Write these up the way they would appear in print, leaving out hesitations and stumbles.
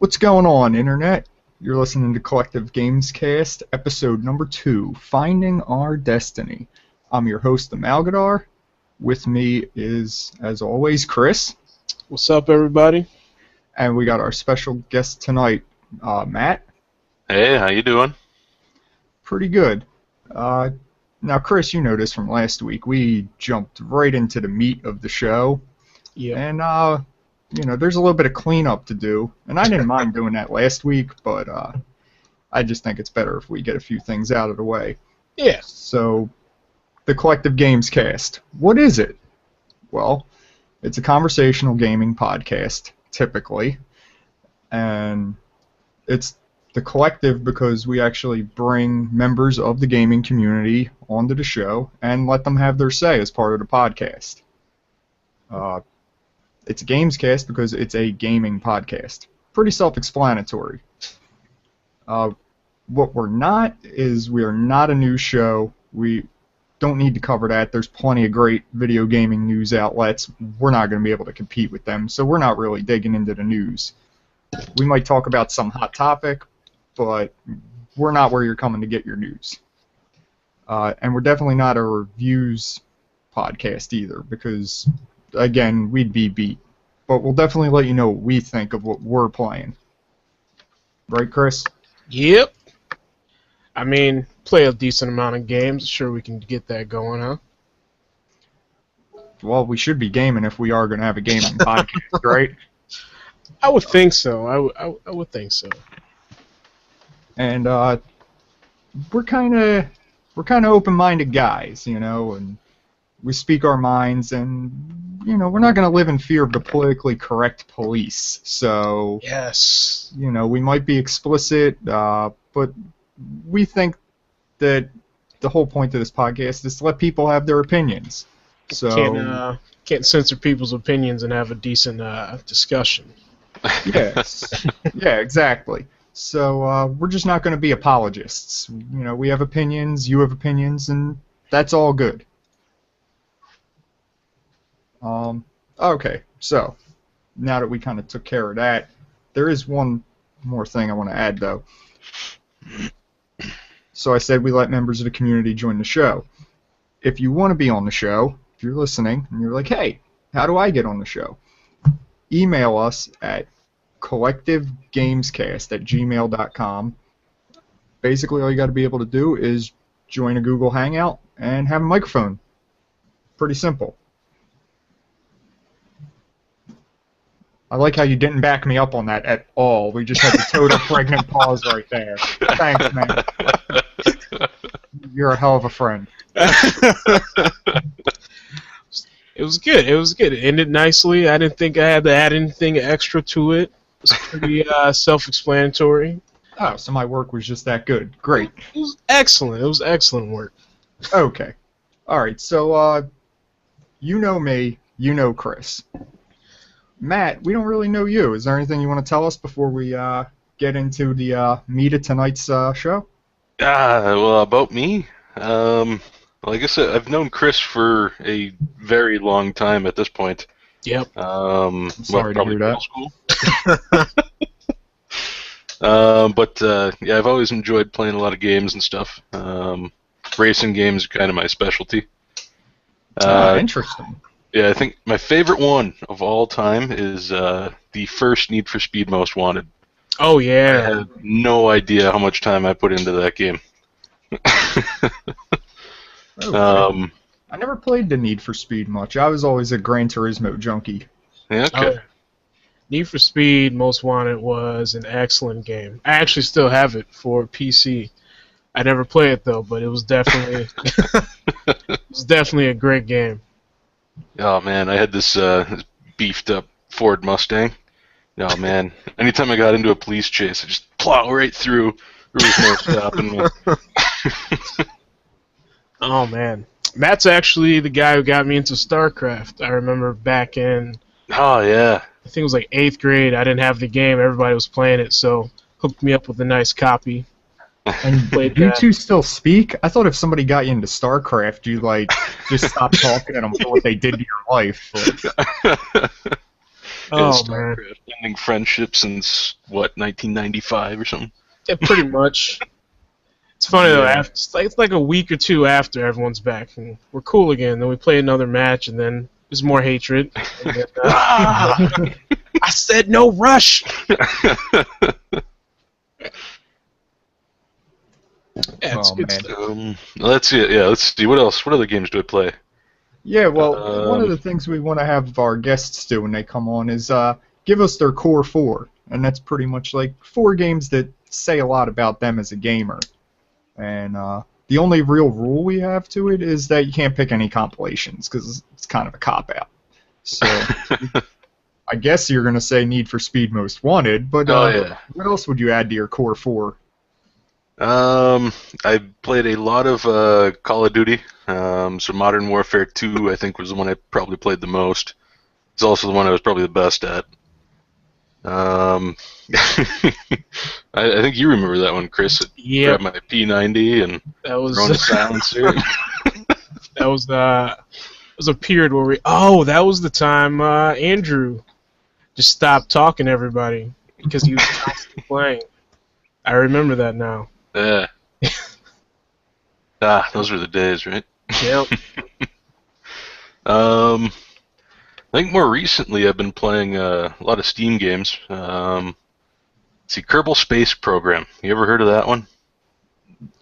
What's going on, Internet? You're listening to Collective Gamescast, episode number 2, Finding Our Destiny. I'm your host, Amalgadar. With me is, as always, Chris. What's up, everybody? And we got our special guest tonight, Matt. Hey, how you doing? Pretty good. Now, Chris, you know this from last week. We jumped right into the meat of the show. Yeah. And, there's a little bit of cleanup to do. And I didn't mind doing that last week, but I just think it's better if we get a few things out of the way. Yeah. So, the Collective Gamescast. What is it? Well, it's a conversational gaming podcast, typically. And it's the collective because we actually bring members of the gaming community onto the show and let them have their say as part of the podcast. It's a Gamescast because it's a gaming podcast. Pretty self-explanatory. What we're not is we are not a news show. We don't need to cover that. There's plenty of great video gaming news outlets. We're not going to be able to compete with them, so we're not really digging into the news. We might talk about some hot topic, but we're not where you're coming to get your news. And we're definitely not a reviews podcast either, because, again, we'd be beat. But we'll definitely let you know what we think of what we're playing. Right, Chris? Yep. I mean, play a decent amount of games. Sure, we can get that going, huh? Well, we should be gaming if we are going to have a gaming podcast, right? I would think so. I would think so. And we're kind of open-minded guys, and we speak our minds, and we're not going to live in fear of the politically correct police. So yes, we might be explicit, but we think that the whole point of this podcast is to let people have their opinions. So can't censor people's opinions and have a decent discussion. Yes. Yeah, exactly. So we're just not going to be apologists. We have opinions, you have opinions, and that's all good. Okay, so now that we kind of took care of that, there is one more thing I want to add, though. So I said we let members of the community join the show. If you want to be on the show, if you're listening, and you're like, hey, how do I get on the show? Email us at collectivegamescast@gmail.com. Basically, all you got to be able to do is join a Google Hangout and have a microphone. Pretty simple. I like how you didn't back me up on that at all. We just had the total pregnant pause right there. Thanks, man. You're a hell of a friend. It was good. It was good. It ended nicely. I didn't think I had to add anything extra to it. It was pretty self-explanatory. Oh, so my work was just that good. Great. It was excellent. It was excellent work. Okay. All right, so you know me, you know Chris. Matt, we don't really know you. Is there anything you want to tell us before we get into the meat of tonight's show? Well, about me? Like I said, I've known Chris for a very long time at this point. Yep. Sorry to hear that. School. But I've always enjoyed playing a lot of games and stuff. Racing games are kind of my specialty. Interesting. Yeah, I think my favorite one of all time is the first Need for Speed Most Wanted. Oh, yeah. I had no idea how much time I put into that game. Okay. I never played the Need for Speed much. I was always a Gran Turismo junkie. Yeah, okay. Need for Speed Most Wanted was an excellent game. I actually still have it for PC. I never play it though, but it was definitely a great game. Oh man, I had this beefed up Ford Mustang. Oh man, anytime I got into a police chase, I just plow right through. There was no stopping me. Oh man, Matt's actually the guy who got me into StarCraft. I remember back in Oh yeah. I think it was like 8th grade. I didn't have the game. Everybody was playing it, so hooked me up with a nice copy. And you two still speak? I thought if somebody got you into StarCraft, you'd just stop talking to them for what they did to your life. Yeah, Oh man, StarCraft ending friendship since what 1995 or something. yeah, pretty much. It's funny though. Yeah. After, it's like a week or two after everyone's back and we're cool again. Then we play another match and then there's more hatred. And then, I said no rush. Yeah, it's Oh, good man. stuff. Let's see. Yeah, let's see. What else? What other games do I play? Yeah, well, one of Um, the things we want to have our guests do when they come on is give us their core four, and that's pretty much like 4 games that say a lot about them as a gamer. And the only real rule we have to it is that you can't pick any compilations because it's kind of a cop-out. So I guess you're going to say Need for Speed Most Wanted, but Oh yeah. what else would you add to your core four? I played a lot of Call of Duty. So Modern Warfare 2, I think, was the one I probably played the most. It's also the one I was probably the best at. I think you remember that one, Chris. Yep. Grabbed my P90 and That was thrown the silencer. that was a period where that was the time Andrew just stopped talking to everybody because he was constantly playing. I remember that now. Yeah. Those were the days, right? Yep. I think more recently I've been playing a lot of Steam games. See, Kerbal Space Program. You ever heard of that one?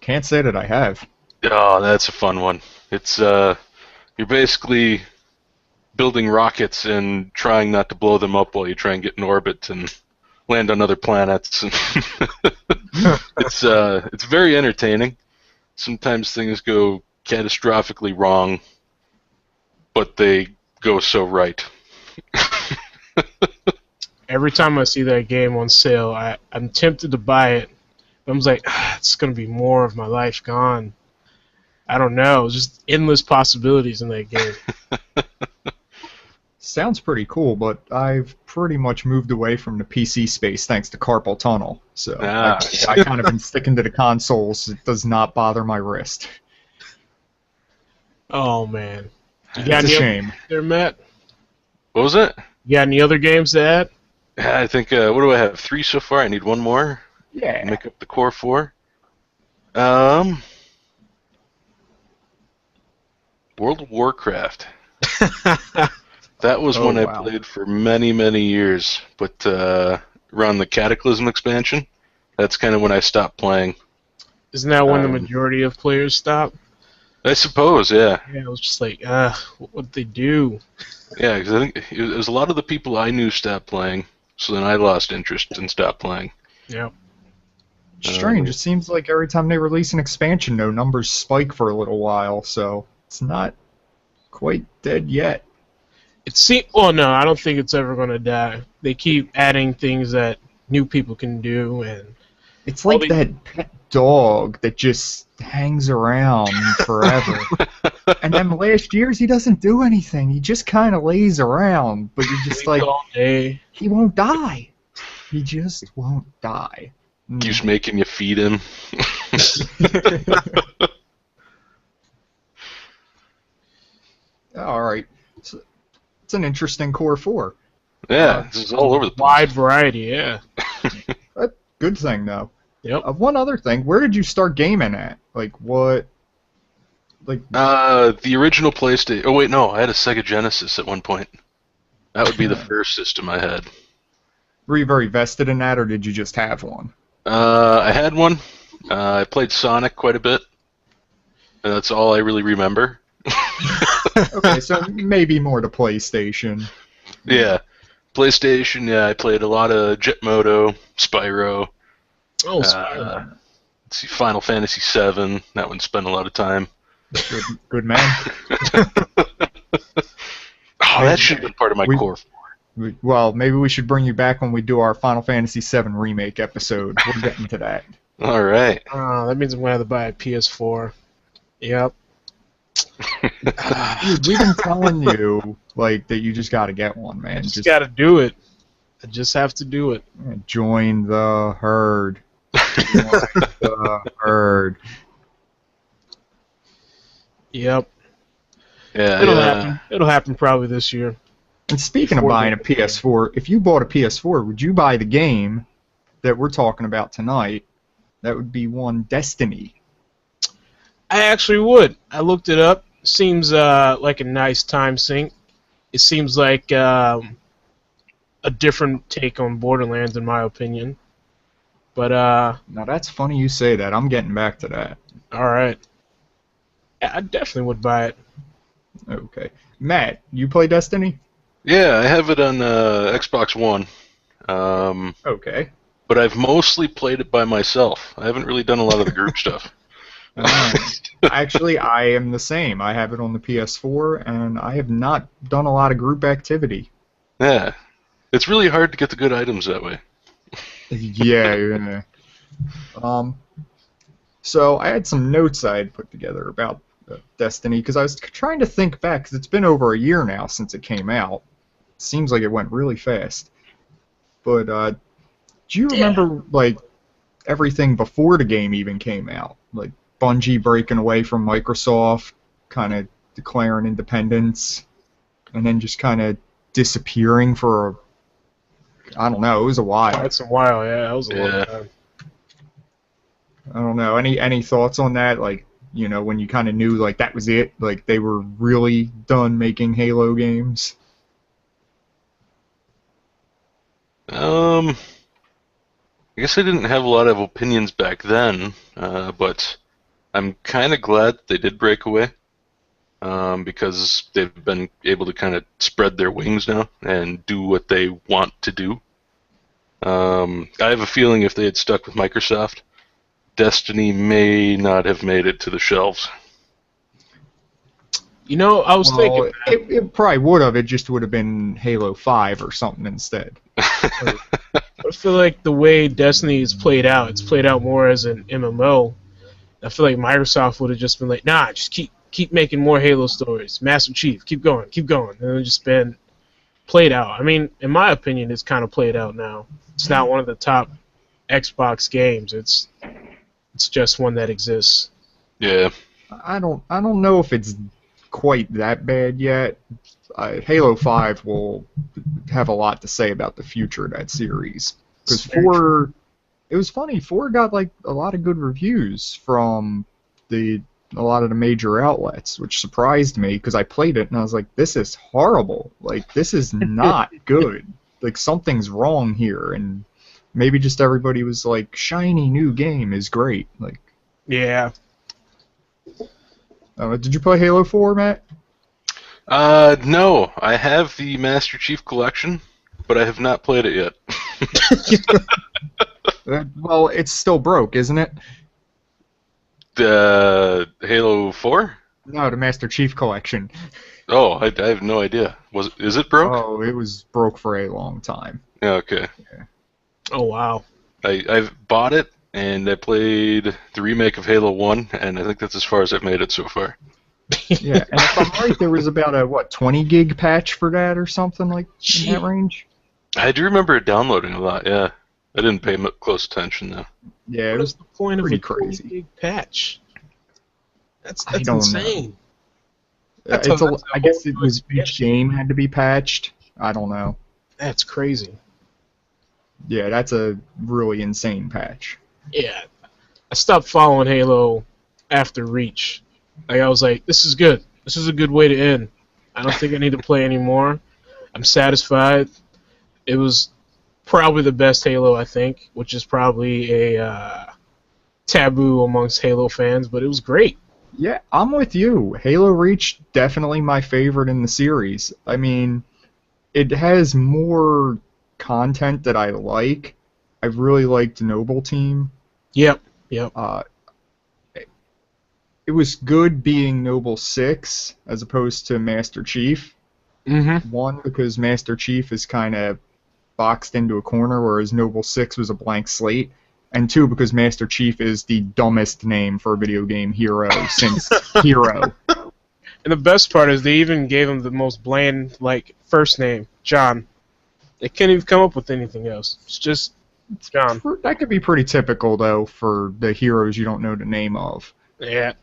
Can't say that I have. Oh, that's a fun one. It's you're basically building rockets and trying not to blow them up while you try and get in orbit and land on other planets. It's very entertaining. Sometimes things go catastrophically wrong, but they go so right. Every time I see that game on sale, I'm tempted to buy it. I'm just like, it's gonna be more of my life gone. I don't know, just endless possibilities in that game. Sounds pretty cool, but I've pretty much moved away from the PC space thanks to carpal tunnel. So I kind of been sticking to the consoles. It does not bother my wrist. Oh man, you It's got a any shame. other there, Matt? What was it? You got any other games to add? I think, what do I have? 3 so far? I need one more. Yeah. Make up the core 4. World of Warcraft. That was Oh, one I wow. played for many, many years, but around the Cataclysm expansion, that's kind of when I stopped playing. Isn't that when the Um, majority of players stop? I suppose, yeah. Yeah, it was just like, what would they do? Yeah, because I think it was a lot of the people I knew stopped playing, so then I lost interest and stopped playing. Yeah. Strange. It seems like every time they release an expansion, though, numbers spike for a little while, so it's not quite dead yet. Well, no, I don't think it's ever gonna die. They keep adding things that new people can do, and It's like Well, that pet dog that just hangs around forever. And then last year's, he doesn't do anything. He just kind of lays around, but you're just like, all day. he won't die. He just won't die. Keeps making you feed him. All right. So, it's an interesting core 4. Yeah, this is all over the place. Wide variety, yeah. Good thing, though. Yep. One other thing, where did you start gaming at? Like, what? Like, The original PlayStation. Oh wait, no, I had a Sega Genesis at one point. That would be the first system I had. were you very vested in that, or did you just have one? I had one. I played Sonic quite a bit, and that's all I really remember. Okay, so maybe more to PlayStation. Yeah, PlayStation. Yeah, I played a lot of Jet Moto, Spyro. Oh, Spyro. Let's see, Final Fantasy VII. That one spent a lot of time. Good man. Oh, that should have been part of my core. Well, maybe we should bring you back when we do our Final Fantasy VII Remake episode. We'll get into that. All right. Oh, that means I'm gonna have to buy a PS4. Yep. Dude, we've been telling you like that you just got to get one, man. Just gotta do it. I just have to do it. Join the herd. Join the herd. Yep. Yeah. It'll happen. It'll happen probably this year. And speaking of Before buying a PS4, if you bought a PS4, would you buy the game that we're talking about tonight? That would be one Destiny. I actually would. I looked it up. Seems like a nice time sink. It seems like a different take on Borderlands, in my opinion. But Now that's funny you say that. I'm getting back to that. all right, I definitely would buy it. Okay. Matt, you play Destiny? Yeah, I have it on Xbox One. Okay. But I've mostly played it by myself. I haven't really done a lot of the group stuff. Actually, I am the same. I have it on the PS4, and I have not done a lot of group activity. Yeah. It's really hard to get the good items that way. Yeah. So I had some notes I had put together about Destiny, because I was trying to think back, because it's been over a year now since it came out. Seems like it went really fast. But do you remember, like, everything before the game even came out? Like, Bungie breaking away from Microsoft, kind of declaring independence, and then just kind of disappearing for, I don't know, it was a while. That's a while, yeah. That was a long time. I don't know. Any thoughts on that? Like, you know, when you kind of knew, like, that was it? Like, they were really done making Halo games? I guess I didn't have a lot of opinions back then, but I'm kind of glad they did break away, because they've been able to kind of spread their wings now and do what they want to do. I have a feeling if they had stuck with Microsoft, Destiny may not have made it to the shelves. You know, I was thinking it probably would have. It just would have been Halo 5 or something instead. I feel like the way Destiny is played out, it's played out more as an MMO. I feel like Microsoft would have just been like, nah, just keep making more Halo stories. Master Chief, keep going. And it's just been played out. I mean, in my opinion, it's kind of played out now. It's not one of the top Xbox games. It's just one that exists. Yeah. I don't know if it's quite that bad yet. Halo 5 will have a lot to say about the future of that series. Because 4, it was funny, 4 got like a lot of good reviews from a lot of the major outlets, which surprised me because I played it and I was like, this is horrible. Like, this is not good. Like, something's wrong here. And maybe just everybody was like, shiny new game is great. Like, yeah. Did you play Halo 4, Matt? No. I have the Master Chief Collection, but I have not played it yet. Well, it's still broke, isn't it? The Halo 4? No, the Master Chief Collection. Oh, I have no idea. Is it broke? Oh, it was broke for a long time. Yeah, okay. Yeah. Oh, wow. I've bought it, and I played the remake of Halo 1, and I think that's as far as I've made it so far. Yeah, and if I'm right, there was about a, 20 gig patch for that or something like in that range? I do remember downloading a lot, yeah. I didn't pay close attention, though. Yeah, it was the point of pretty a crazy. big patch? That's I don't insane. know. I guess it was each game had to be patched. I don't know. That's crazy. Yeah, that's a really insane patch. Yeah. I stopped following Halo after Reach. Like, I was like, this is good. This is a good way to end. I don't think I need to play anymore. I'm satisfied. It was probably the best Halo, I think, which is probably a taboo amongst Halo fans, but it was great. Yeah, I'm with you. Halo Reach, definitely my favorite in the series. I mean, it has more content that I like. I really liked Noble Team. Yep. It was good being Noble 6 as opposed to Master Chief. Mm-hmm. One, because Master Chief is kind of boxed into a corner, whereas Noble 6 was a blank slate. And two, because Master Chief is the dumbest name for a video game hero since Hero. And the best part is they even gave him the most bland, like, first name, John. They can't even come up with anything else. It's just John. That could be pretty typical, though, for the heroes you don't know the name of. Yeah.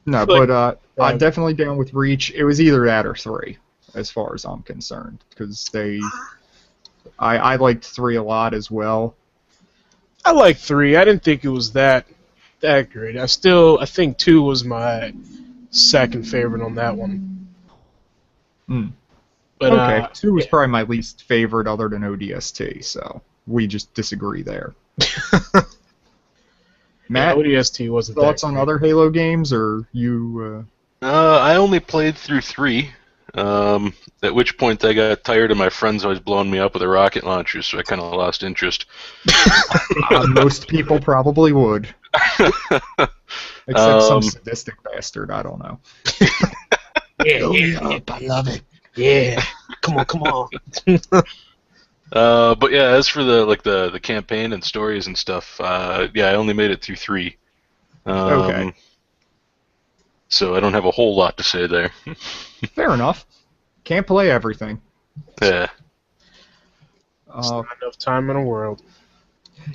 No, but I'm definitely down with Reach. It was either that or 3. as far as I'm concerned, because I liked 3 a lot as well. I like 3. I didn't think it was that great. I think 2 was my second favorite on that one. But Okay, 2 was probably my least favorite other than ODST, so we just disagree there. Matt, ODST wasn't that thoughts on great. other Halo games, or you? I only played through 3. At which point I got tired of my friends always blowing me up with a rocket launcher, so I kind of lost interest. Most people probably would. Except some sadistic bastard, I don't know. Yeah, I love it. yeah. Come on. But yeah, as for the campaign and stories and stuff, yeah, I only made it through 3. Okay. So I don't have a whole lot to say there. Fair enough. Can't play everything. Yeah. It's not enough time in the world.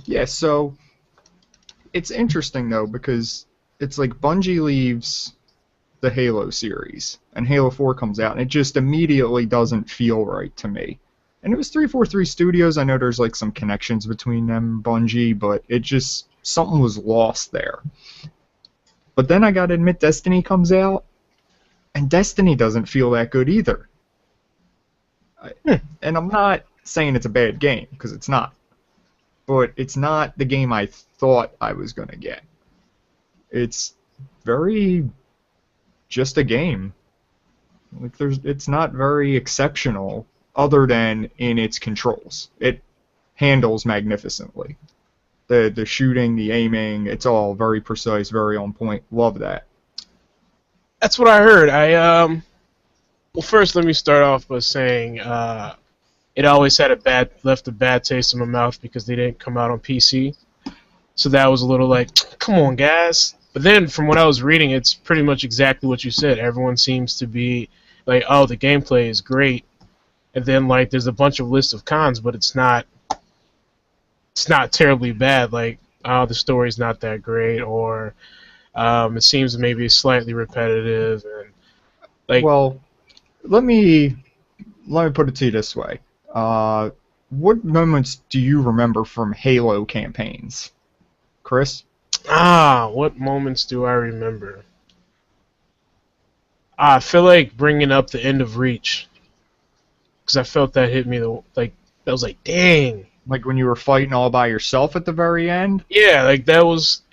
Yeah, so it's interesting though, because it's like Bungie leaves the Halo series and Halo 4 comes out and it just immediately doesn't feel right to me. And it was 343 Studios. I know there's like some connections between them and Bungie, but it just something was lost there. But then I gotta admit Destiny comes out and Destiny doesn't feel that good either. And I'm not saying it's a bad game, because it's not. But it's not the game I thought I was going to get. It's very just a game. Like it's not very exceptional other than in its controls. It handles magnificently. The shooting, the aiming, it's all very precise, very on point. Love that. That's what I heard. Well, first let me start off by saying it always left a bad taste in my mouth because they didn't come out on PC. So that was a little like, come on, guys. But then from what I was reading, it's pretty much exactly what you said. Everyone seems to be like, oh, the gameplay is great. And then like there's a bunch of lists of cons, but it's not terribly bad. Like, oh, the story's not that great, or it seems maybe slightly repetitive, and like. Well, let me put it to you this way. What moments do you remember from Halo campaigns? Chris? What moments do I remember? I feel like bringing up the end of Reach, because I felt that hit me. That was like, dang. Like when you were fighting all by yourself at the very end? Yeah, like it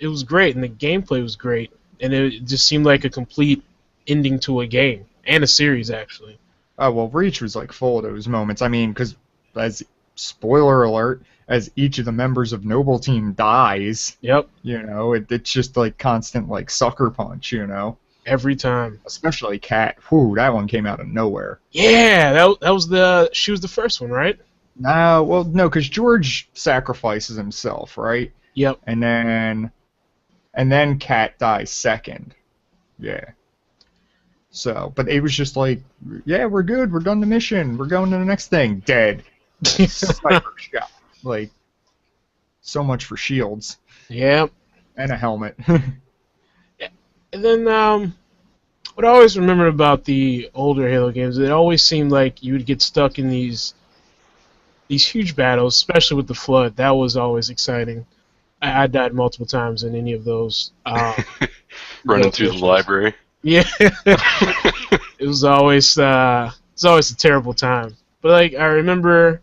was great, and the gameplay was great, and it just seemed like a complete ending to a game and a series, actually. Oh, well, Reach was like full of those moments. I mean, because as spoiler alert, as each of the members of Noble Team dies, Yep. you know, it's just like constant like sucker punch, you know. Every time. Especially Kat. Whew, that one came out of nowhere. Yeah, that was she was the first one, right? No, well, no, because George sacrifices himself, right? Yep. And then Kat dies second. Yeah. So, but it was just like, yeah, we're good. We're done the mission. We're going to the next thing. Dead. Sniper shot. Like, so much for shields. Yep. And a helmet. And then, what I always remembered about the older Halo games, it always seemed like you would get stuck in these huge battles, especially with the Flood. That was always exciting. I died multiple times in any of those. Running through the library. Yeah. It was always a terrible time. But like I remember,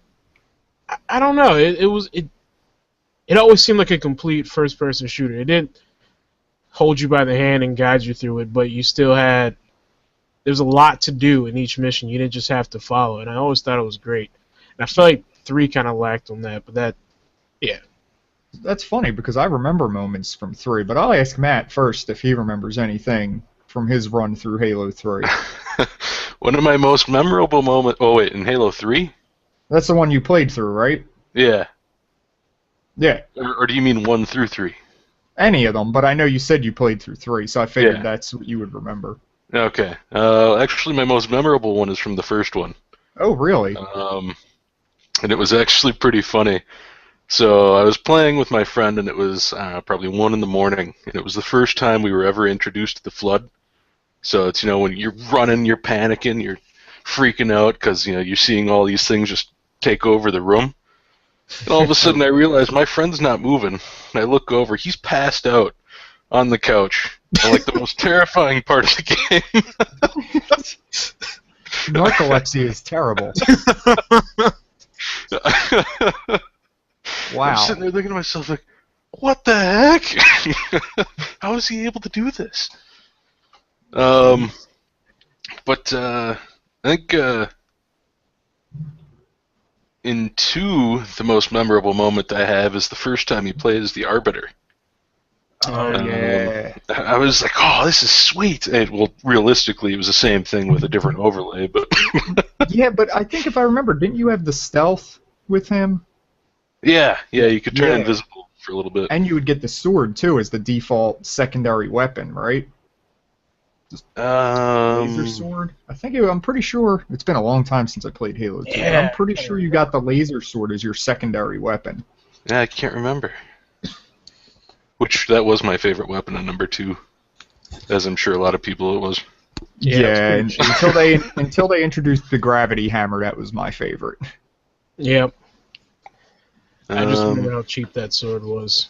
I don't know. It always seemed like a complete first-person shooter. It didn't hold you by the hand and guide you through it, but you still had. There's a lot to do in each mission. You didn't just have to follow, and I always thought it was great. And I feel like 3 kind of lacked on that, but yeah. That's funny because I remember moments from 3, but I'll ask Matt first if he remembers anything from his run through Halo 3. One of my most memorable moments. Oh wait, in Halo 3? That's the one you played through, right? Yeah. Yeah. Or do you mean 1 through 3? Any of them, but I know you said you played through 3, so I figured that's what you would remember. Okay. Actually, my most memorable one is from the first one. Oh, really? And it was actually pretty funny. So I was playing with my friend, and it was probably 1 in the morning, and it was the first time we were ever introduced to the Flood. So it's, when you're running, you're panicking, you're freaking out because you're seeing all these things just take over the room. And all of a sudden, I realize my friend's not moving. And I look over; he's passed out on the couch. And, like the most terrifying part of the game. Narcolepsy is terrible. Wow. I'm sitting there thinking to myself, like, what the heck? How is he able to do this? But I think in 2, the most memorable moment I have is the first time you play as the Arbiter. Oh, yeah. I was like, oh, this is sweet. And, well, realistically, it was the same thing with a different overlay, but... Yeah, but I think if I remember, didn't you have the stealth with him? Yeah, you could turn invisible for a little bit. And you would get the sword, too, as the default secondary weapon, right? Laser sword? I'm pretty sure, it's been a long time since I played Halo 2, but I'm pretty sure you got the laser sword as your secondary weapon. Yeah, I can't remember. Which, that was my favorite weapon in number 2, as I'm sure a lot of people it was. Yeah, until they introduced the gravity hammer, that was my favorite. Yep. I just remember how cheap that sword was.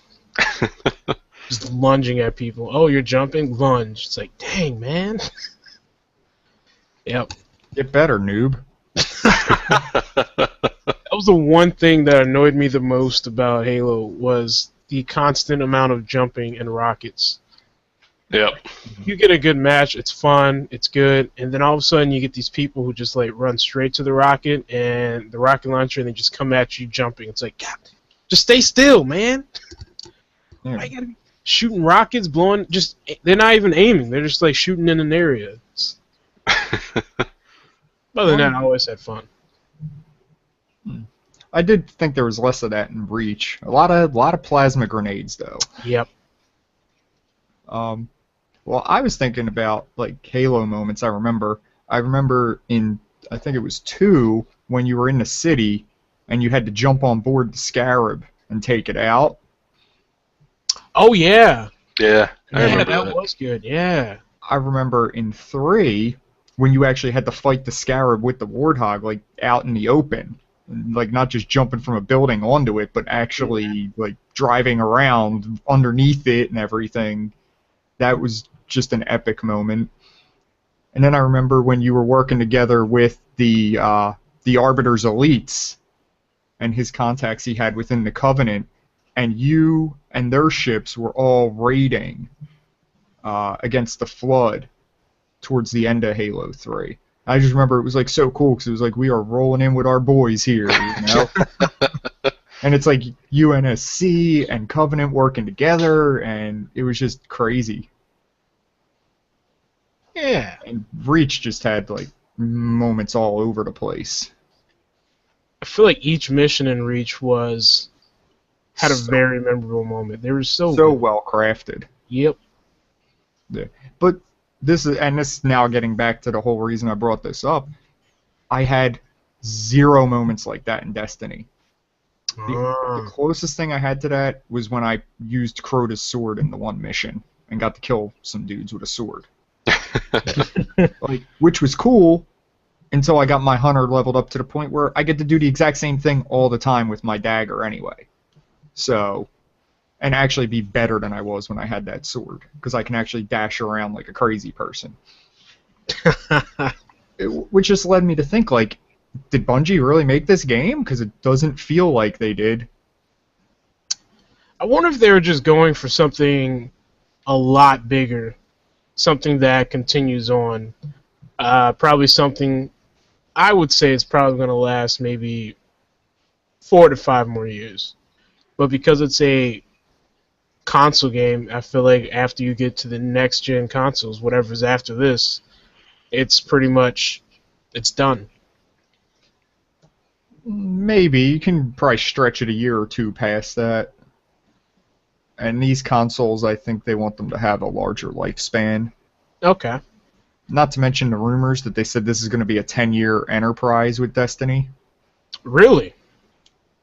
Just lunging at people. Oh, you're jumping? Lunge. It's like, dang, man. Yep. Get better, noob. That was the one thing that annoyed me the most about Halo was the constant amount of jumping and rockets. Yep. You get a good match, it's fun, it's good, and then all of a sudden you get these people who just like run straight to the rocket and the rocket launcher and they just come at you jumping. It's like, God, just stay still, man. Yeah. I gotta be shooting rockets, blowing, they're not even aiming, they're just like shooting in an area. Other than that, I always had fun. I did think there was less of that in Reach. A lot of plasma grenades, though. Yep. Well, I was thinking about like Halo moments. I remember in, I think it was 2, when you were in the city and you had to jump on board the Scarab and take it out. Oh yeah. Yeah, I remember that was good. Yeah. I remember in 3 when you actually had to fight the Scarab with the Warthog, like out in the open, like not just jumping from a building onto it, but actually like driving around underneath it and everything. That was just an epic moment. And then I remember when you were working together with the Arbiter's elites and his contacts he had within the Covenant, and you and their ships were all raiding against the Flood towards the end of Halo 3. I just remember it was like so cool because it was like we are rolling in with our boys here, you know. And it's like UNSC and Covenant working together, and it was just crazy. Yeah. And Reach just had like moments all over the place. I feel like each mission in Reach had a very memorable moment. They were so well crafted. Yep. Yeah. But this is now getting back to the whole reason I brought this up. I had 0 moments like that in Destiny. The closest thing I had to that was when I used Crota's sword in the one mission and got to kill some dudes with a sword. Which was cool until I got my hunter leveled up to the point where I get to do the exact same thing all the time with my dagger anyway. So, and actually be better than I was when I had that sword, because I can actually dash around like a crazy person. Which just led me to think, like, did Bungie really make this game? Because it doesn't feel like they did. I wonder if they were just going for something a lot bigger, something that continues on. Probably something, I would say it's probably going to last maybe 4 to 5 more years. But because it's a console game, I feel like after you get to the next gen consoles, whatever's after this, it's pretty much, it's done. Maybe. You can probably stretch it a year or 2 past that. And these consoles, I think they want them to have a larger lifespan. Okay. Not to mention the rumors that they said this is going to be a 10-year enterprise with Destiny. Really?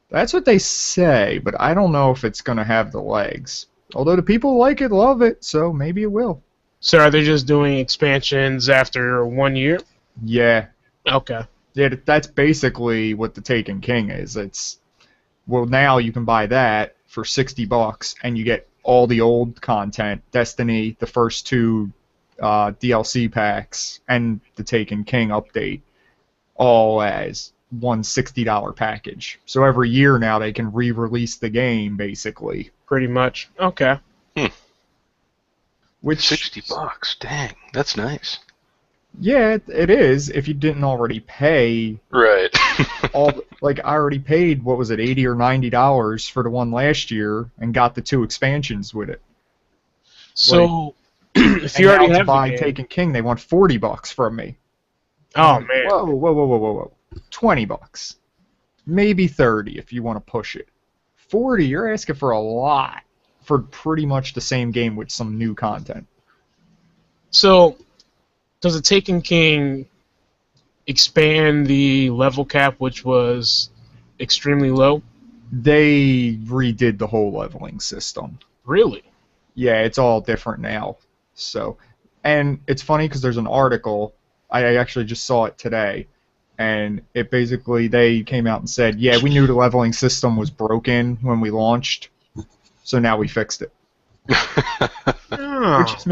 That's what they say, but I don't know if it's going to have the legs. Although the people who like it, love it, so maybe it will. So are they just doing expansions after 1 year? Yeah. Okay. Yeah, that's basically what the Taken King is. Well, now you can buy that for $60, and you get all the old content, Destiny, the first two DLC packs, and the Taken King update, all as one $60 package. So every year now they can re-release the game, basically. Pretty much. Okay. Which $60, dang, that's nice. Yeah, it is. If you didn't already pay, Right. I already paid, what was it, $80 or $90 for the one last year, and got the two expansions with it. So, if you already now have to buy the game, Taken King, they want $40 from me. oh man, Whoa. $20, maybe 30 if you want to push it. 40, you're asking for a lot for pretty much the same game with some new content. so does the Taken King expand the level cap, which was extremely low? They redid the whole leveling system. Really? Yeah, it's all different now. So, and it's funny because there's an article, I actually just saw it today, and it basically, they came out and said, yeah, we knew the leveling system was broken when we launched, so now we fixed it. Oh. Which is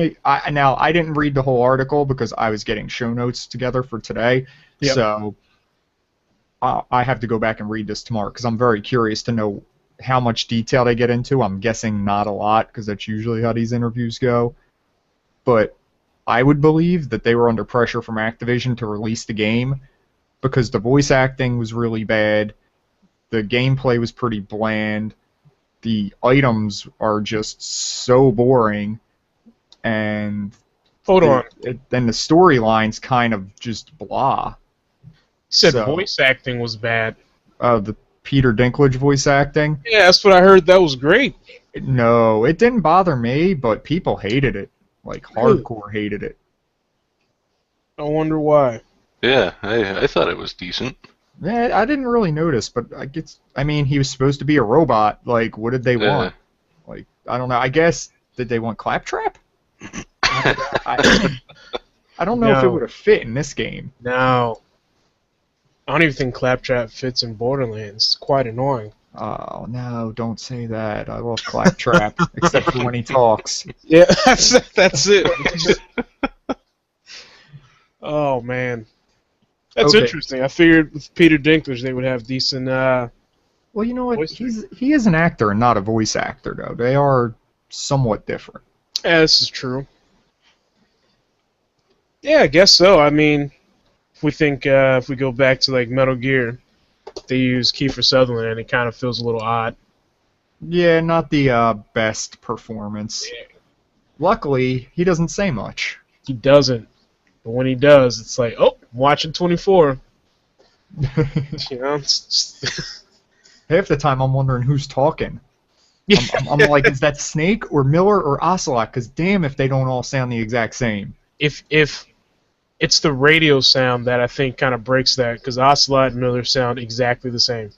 now, I didn't read the whole article because I was getting show notes together for today, Yep. so I have to go back and read this tomorrow because I'm very curious to know how much detail they get into. I'm guessing not a lot because that's usually how these interviews go. But I would believe that they were under pressure from Activision to release the game because the voice acting was really bad, the gameplay was pretty bland, the items are just so boring, and Hold on. then the storyline's kind of just blah. You said So- voice acting was bad. The Peter Dinklage voice acting, Yeah, that's what I heard. That was great. no, it didn't bother me, but people hated it. Like, Really? hardcore hated it. I wonder why. Yeah, I thought it was decent. Yeah, I didn't really notice, but I mean, he was supposed to be a robot. Like, what did they want? Like, I don't know. I guess, did they want Claptrap? I don't know if it No. would have fit in this game. No. I don't even think Claptrap fits in Borderlands. It's quite annoying. Oh, no, don't say that. I love Claptrap, except for when he talks. Yeah, that's it. Oh man, that's Okay. interesting. I figured with Peter Dinklage they would have decent. Well, you know what? Voice He is an actor and not a voice actor, though. They are somewhat different. Yeah, this is true. Yeah, I guess so. I mean, if we go back to like Metal Gear, they use Kiefer Sutherland, and it kind of feels a little odd. Yeah, not the best performance. Luckily, he doesn't say much. He doesn't, but when he does, it's like, oh, I'm watching 24. You know, it's just Half the time I'm wondering who's talking. I'm like, is that Snake or Miller or Ocelot? Because damn if they don't all sound the exact same. if it's the radio sound that I think kind of breaks that, because Ocelot and Miller sound exactly the same.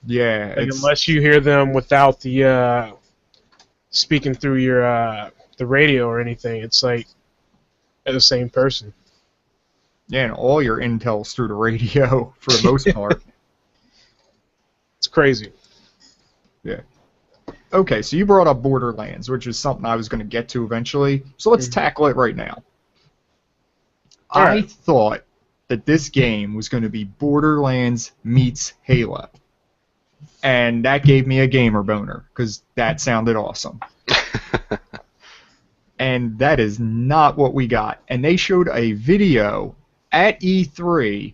Yeah, Like, unless you hear them without the speaking through your the radio or anything, it's like they're the same person. yeah, and all your intel's through the radio for the most part. It's crazy. Yeah. Okay, so you brought up Borderlands, which is something I was going to get to eventually. So let's tackle it right now. All I right. thought that this game was going to be Borderlands meets Halo. And that gave me a gamer boner, because that sounded awesome. And that is not what we got. And they showed a video at E3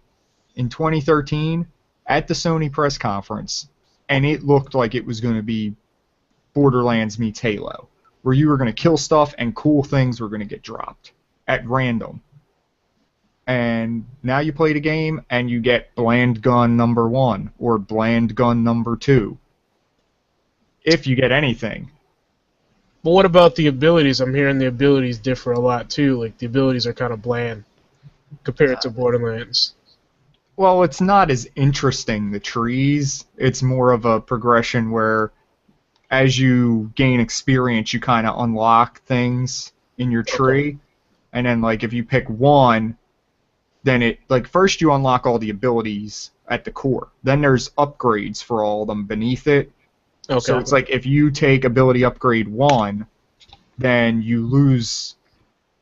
in 2013 at the Sony press conference, and it looked like it was going to be Borderlands meets Halo, where you were going to kill stuff and cool things were going to get dropped at random. And now you play the game and you get bland gun number 1 or bland gun number 2. If you get anything. But what about the abilities? I'm hearing the abilities differ a lot too. Like the abilities are kind of bland compared to Borderlands. Well, it's not as interesting, the trees. It's more of a progression where as you gain experience, you kind of unlock things in your tree. And then, like, if you pick one, then it, like, first you unlock all the abilities at the core. Then there's upgrades for all of them beneath it. Okay. So it's like if you take ability upgrade 1, then you lose,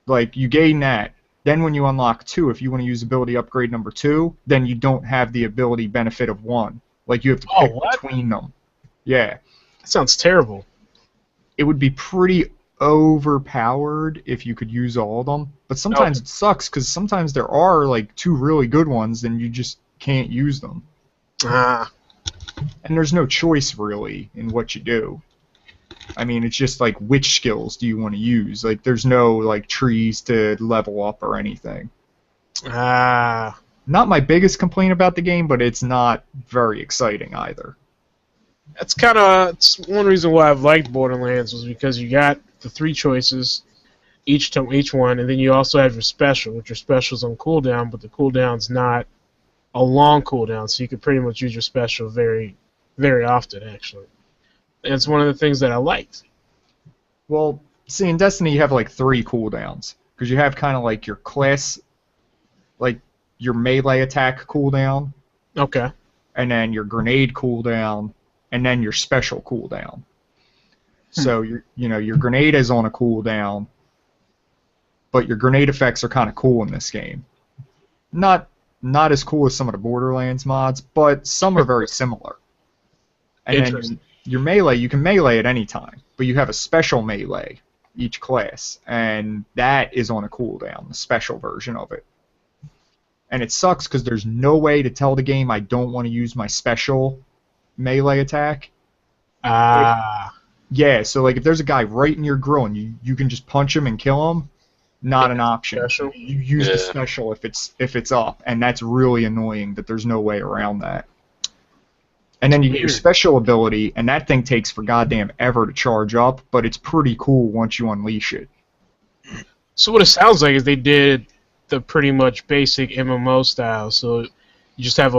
like, you gain that. Then when you unlock 2, if you want to use ability upgrade number 2, then you don't have the ability benefit of 1. Like, you have to pick between them. Yeah. That sounds terrible. It would be pretty overpowered if you could use all of them. But sometimes it sucks, because sometimes there are, like, 2 really good ones, and you just can't use them. Ah. And there's no choice, really, in what you do. I mean, it's just like, which skills do you want to use? Like, there's no, like, trees to level up or anything. Ah. Not my biggest complaint about the game, but it's not very exciting either. That's kind of one reason why I've liked Borderlands, was because you got the 3 choices, each one, and then you also have your special, which your special's on cooldown, but the cooldown's not a long cooldown, so you could pretty much use your special very, very often, actually. And it's one of the things that I liked. Well, see, in Destiny you have like 3 cooldowns, because you have kind of like your class, like your melee attack cooldown. Okay. And then your grenade cooldown, and then your special cooldown. So your grenade is on a cooldown, but your grenade effects are kind of cool in this game. Not as cool as some of the Borderlands mods, but some are very similar. And then your melee, you can melee at any time, but you have a special melee each class, and that is on a cooldown, the special version of it. And it sucks because there's no way to tell the game I don't want to use my special melee attack. Yeah, so like if there's a guy right in your grill and you can just punch him and kill him, not an option. Special? You use the special if it's up, and that's really annoying that there's no way around that. And then you get your special ability, and that thing takes for goddamn ever to charge up, but it's pretty cool once you unleash it. So what it sounds like is they did the pretty much basic MMO style, so you just have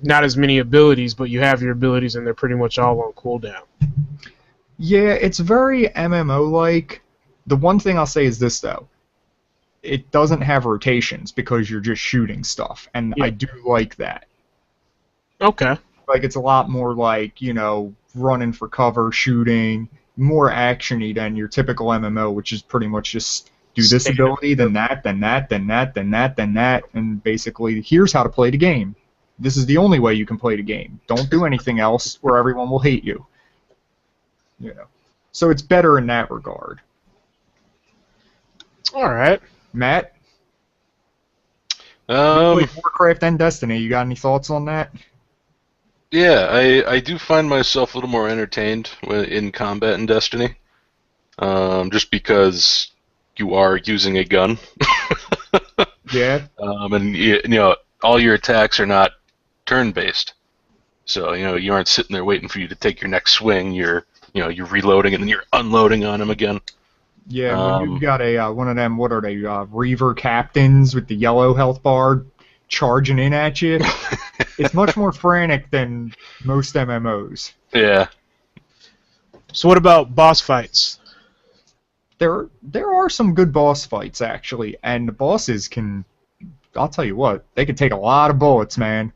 not as many abilities, but you have your abilities and they're pretty much all on cooldown. Yeah, it's very MMO-like. The one thing I'll say is this, though. It doesn't have rotations because you're just shooting stuff, and I do like that. Okay. Like, it's a lot more like, running for cover, shooting, more action-y than your typical MMO, which is pretty much just do this ability, then that, then that, then that, then that, then that, and basically, here's how to play the game. This is the only way you can play the game. Don't do anything else, or everyone will hate you. So it's better in that regard. All right. Matt? Warcraft and Destiny, you got any thoughts on that? Yeah, I do find myself a little more entertained in combat in Destiny, just because you are using a gun. Yeah. And all your attacks are not turn-based, so you aren't sitting there waiting for you to take your next swing. You're reloading and then you're unloading on them again. Yeah, when you've got one of them, what are they, Reaver captains with the yellow health bar charging in at you, it's much more frantic than most MMOs. Yeah. So what about boss fights? There are some good boss fights, actually, and the bosses I'll tell you what, they can take a lot of bullets, man.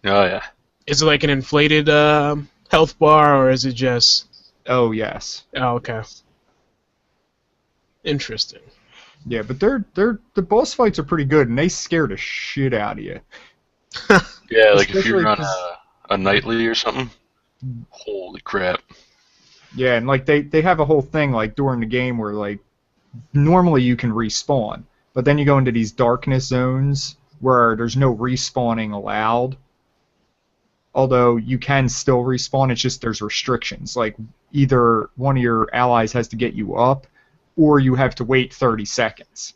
Oh, yeah. Is it like an inflated health bar, or is it just... Oh, yes. Oh, okay. Interesting. Yeah, but the boss fights are pretty good, and they scare the shit out of you. Yeah, like if you're on a nightly or something. Holy crap. Yeah, and like they have a whole thing like during the game where like normally you can respawn, but then you go into these darkness zones where there's no respawning allowed. Although you can still respawn, it's just there's restrictions. Like either one of your allies has to get you up, or you have to wait 30 seconds.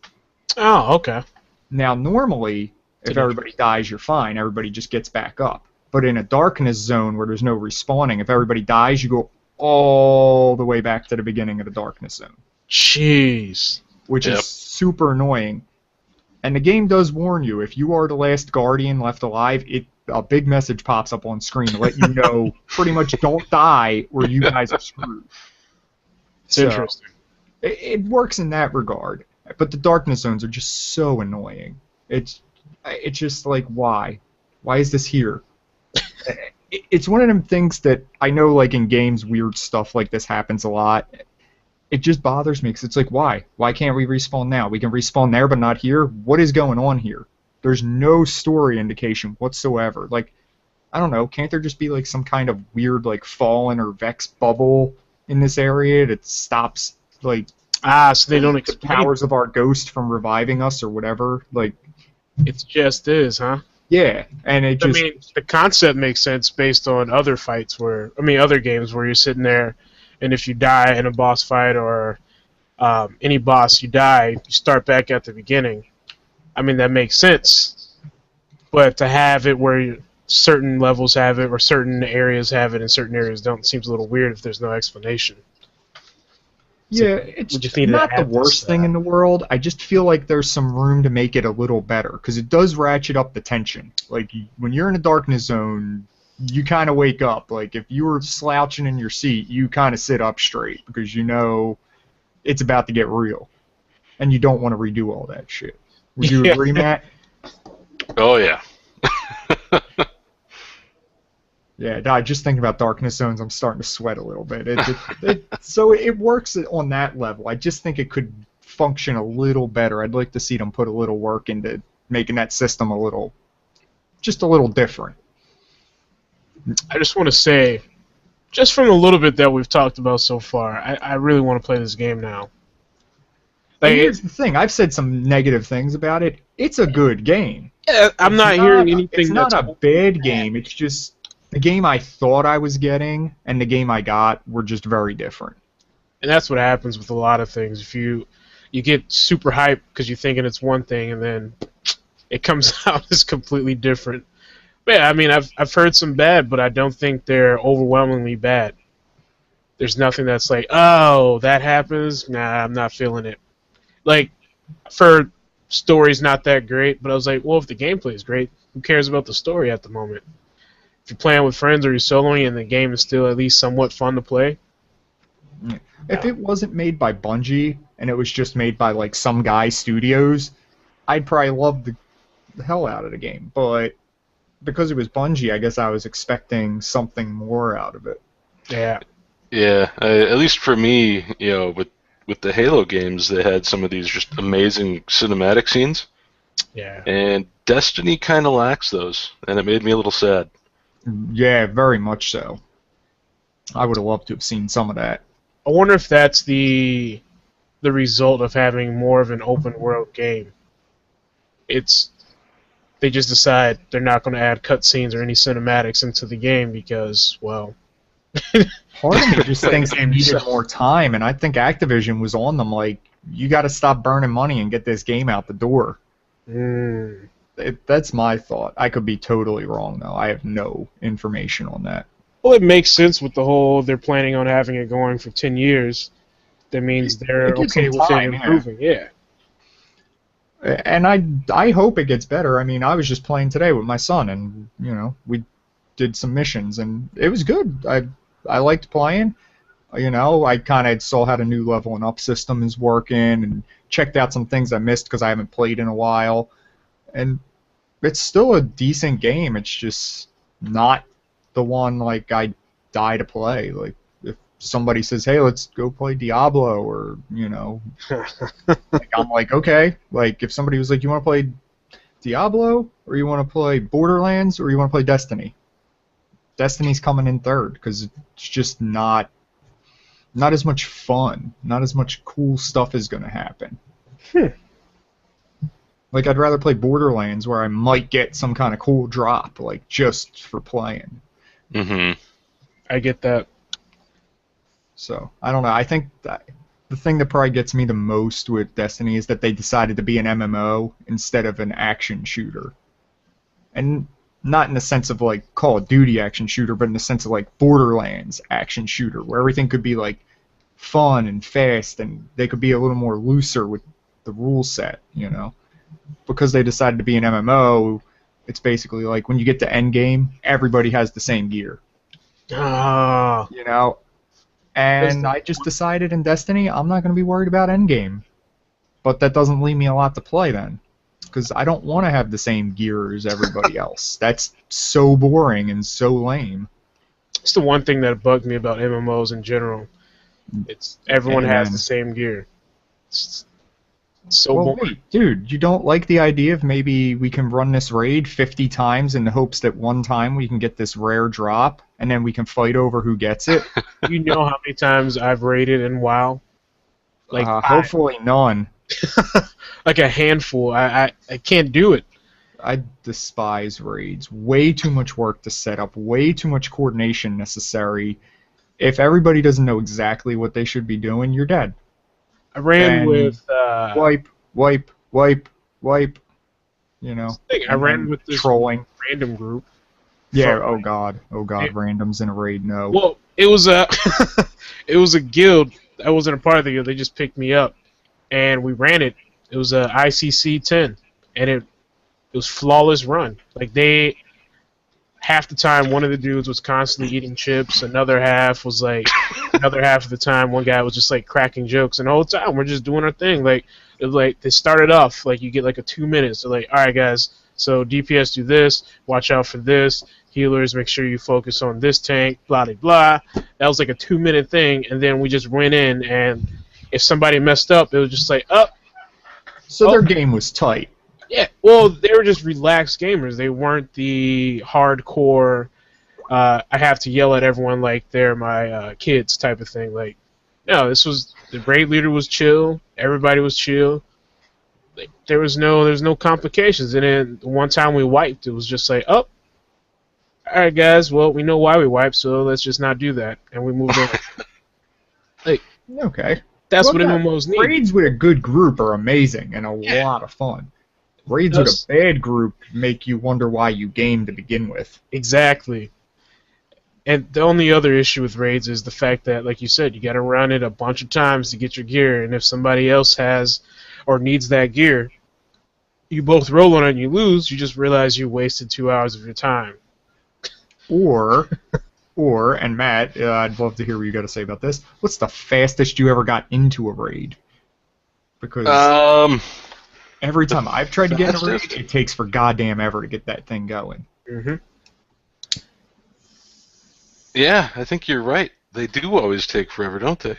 Oh, okay. Now normally, if everybody dies, you're fine. Everybody just gets back up. But in a darkness zone where there's no respawning, if everybody dies, you go all the way back to the beginning of the darkness zone. Jeez. Which is super annoying. And the game does warn you, if you are the last Guardian left alive, a big message pops up on screen to let you know pretty much don't die or you guys are screwed. It's interesting. It works in that regard. But the darkness zones are just so annoying. It's just like, why? Why is this here? It's one of them things that I know, like in games, weird stuff like this happens a lot. It just bothers me because it's like, why? Why can't we respawn now? We can respawn there, but not here. What is going on here? There's no story indication whatsoever. Like, I don't know. Can't there just be like some kind of weird like Fallen or Vex bubble in this area that stops like So they don't the explain. powers of our ghost from reviving us or whatever? Like, It just is, huh? yeah, and it I just mean, the concept makes sense based on other fights other games where you're sitting there, and if you die in a boss fight or any boss you die, you start back at the beginning. I mean, that makes sense. But to have it where certain levels have it or certain areas have it and certain areas don't seems a little weird if there's no explanation. yeah, We it's just need to not the add this, worst thing in the world. I just feel like there's some room to make it a little better because it does ratchet up the tension. Like when you're in a darkness zone, you kind of wake up. Like if you were slouching in your seat, you kind of sit up straight because you know it's about to get real, and you don't want to redo all that shit. Would you agree, Matt? Oh yeah. Yeah, no, just thinking about darkness zones, I'm starting to sweat a little bit. So it works on that level. I just think it could function a little better. I'd like to see them put a little work into making that system just a little different. I just want to say, just from the little bit that we've talked about so far, I really want to play this game now. And here's the thing: I've said some negative things about it. It's a good game. Yeah, I'm not hearing anything. It's not a bad game. It's just the game I thought I was getting and the game I got were just very different. And that's what happens with a lot of things. If you get super hyped because you're thinking it's one thing, and then it comes out as completely different. But yeah, I mean, I've heard some bad, but I don't think they're overwhelmingly bad. There's nothing that's like, oh, that happens. Nah, I'm not feeling it. Like, I've heard story's not that great, but I was like, well, if the gameplay is great, who cares about the story at the moment? If you're playing with friends or you're soloing and the game is still at least somewhat fun to play. If it wasn't made by Bungie and it was just made by like some guy studios, I'd probably love the hell out of the game. But because it was Bungie, I guess I was expecting something more out of it. Yeah. Yeah, at least for me, you know, with the Halo games, they had some of these just amazing cinematic scenes. Yeah. And Destiny kind of lacks those, and it made me a little sad. Yeah, very much so. I would have loved to have seen some of that. I wonder if that's the result of having more of an open world game. They just decide they're not going to add cutscenes or any cinematics into the game because, well, part of me just thinks they needed more time, and I think Activision was on them like, you got to stop burning money and get this game out the door. That's my thought. I could be totally wrong, though. I have no information on that. Well, it makes sense with the whole they're planning on having it going for 10 years. That means they're It gives okay them with time, it improving. Yeah. And I hope it gets better. I mean, I was just playing today with my son, and you know, we did some missions, and it was good. I liked playing. You know, I kind of saw how the new leveling up system is working, and checked out some things I missed because I haven't played in a while. And it's still a decent game. It's just not the one like I die to play. Like if somebody says, "Hey, let's go play Diablo," or you know, like, I'm like, okay. Like if somebody was like, "You want to play Diablo, or you want to play Borderlands, or you want to play Destiny?" Destiny's coming in third because it's just not as much fun, not as much cool stuff is going to happen. Like, I'd rather play Borderlands where I might get some kind of cool drop, like, just for playing. Mm-hmm. I get that. So, I don't know. I think that the thing that probably gets me the most with Destiny is that they decided to be an MMO instead of an action shooter. And not in the sense of, like, Call of Duty action shooter, but in the sense of, like, Borderlands action shooter, where everything could be, like, fun and fast, and they could be a little more looser with the rule set, you know? Because they decided to be an MMO, it's basically like when you get to endgame, everybody has the same gear. Ah. You know? And I just decided in Destiny, I'm not going to be worried about endgame. But that doesn't leave me a lot to play then. because I don't want to have the same gear as everybody else. That's so boring and so lame. It's the one thing that bugged me about MMOs in general. It's everyone has Amen. the same gear. It's so Well, boring. wait, dude, you don't like the idea of maybe we can run this raid 50 times in the hopes that one time we can get this rare drop, and then we can fight over who gets it? You know how many times I've raided in WoW? Like Hopefully none. like a handful. I can't do it. I despise raids. Way too much work to set up, way too much coordination necessary. If everybody doesn't know exactly what they should be doing, you're dead. I ran And with wipe. You know. I ran with this trolling. random group. Yeah. From- Oh god. Randoms in a raid. No. Well, it was a it was a guild. I wasn't a part of the guild. They just picked me up, and we ran it. It was a ICC 10, and it was flawless run. Like half the time, one of the dudes was constantly eating chips. Another half of the time, one guy was just like cracking jokes, and the whole time we're just doing our thing. Like they started off like you get like a 2 minutes. So like, all right, guys. So DPS do this. Watch out for this. Healers, make sure you focus on this tank. Blah blah blah. That was like a 2 minute thing, and then we just went in, and if somebody messed up, it was just like, oh. So their game was tight. Yeah, well, they were just relaxed gamers. They weren't the hardcore, I have to yell at everyone like they're my kids type of thing. Like, no, the raid leader was chill. Everybody was chill. Like, there's no complications. And then one time we wiped, it was just like, oh, all right, guys, well, we know why we wiped, so let's just not do that. And we moved on. Like, Okay. that's Well, what MMOs need. Raids with a good group are amazing and a lot of fun. Raids with a bad group make you wonder why you game to begin with. Exactly. And the only other issue with raids is the fact that, like you said, you got to run it a bunch of times to get your gear, and if somebody else has or needs that gear, you both roll on it and you lose, you just realize you wasted 2 hours of your time. Or, and Matt, I'd love to hear what you got to say about this. What's the fastest you ever got into a raid? Because every time I've tried to get in a raid, it takes for goddamn ever to get that thing going. Mm-hmm. Yeah, I think you're right. They do always take forever, don't they?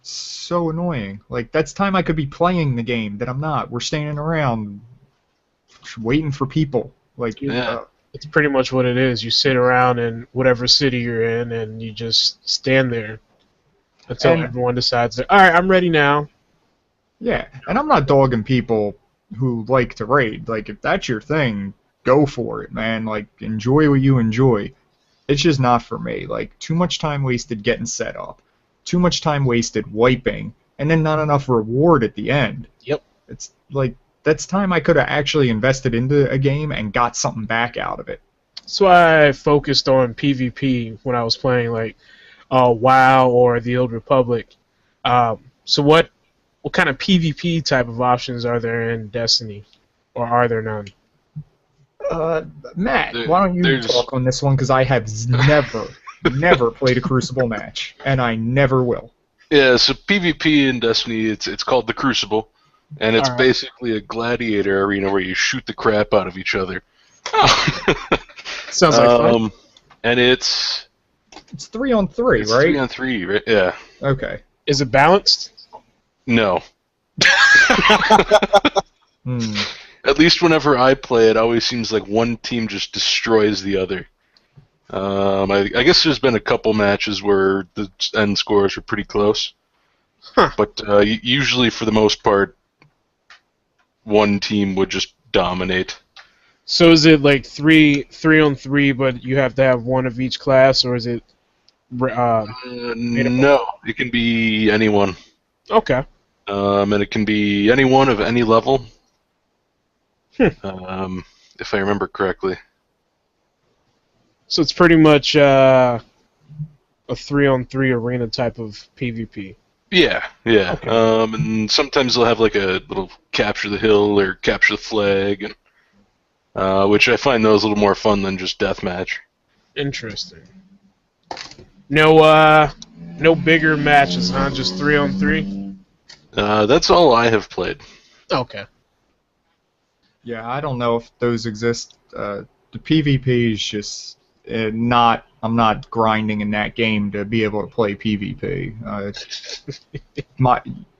So annoying. Like, that's time I could be playing the game that I'm not. We're standing around waiting for people. Like, Yeah. It's pretty much what it is. You sit around in whatever city you're in, and you just stand there until everyone decides that, all right, I'm ready now. Yeah, and I'm not dogging people who like to raid. Like, if that's your thing, go for it, man. Like, enjoy what you enjoy. It's just not for me. Like, too much time wasted getting set up. Too much time wasted wiping. And then not enough reward at the end. Yep. It's like, that's time I could have actually invested into a game and got something back out of it. That's why I focused on PvP when I was playing, like, WoW or the Old Republic. So what kind of PvP type of options are there in Destiny? Or are there none? Matt, why don't you talk on this one? Because I have never played a Crucible match, and I never will. Yeah, so PvP in Destiny, it's called the Crucible, and it's basically a gladiator arena where you shoot the crap out of each other. Oh. Sounds like fun. And it's 3-on-3, it's right? 3-on-3, right? Yeah. Okay. Is it balanced? No. At least whenever I play, it always seems like one team just destroys the other. I guess there's been a couple matches where the end scores are pretty close. Huh. But usually, for the most part, one team would just dominate. So is it like 3-on-3, but you have to have one of each class, or is it? No, it can be anyone. Okay. And it can be anyone of any level. If I remember correctly. So it's pretty much a 3-on-3 arena type of PvP. Yeah. Okay. And sometimes they'll have like a little capture the hill or capture the flag, and which I find those a little more fun than just deathmatch. Interesting. No bigger matches, huh? Just 3-on-3. That's all I have played. Okay. Yeah, I don't know if those exist. The PvP is just not. I'm not grinding in that game to be able to play PvP.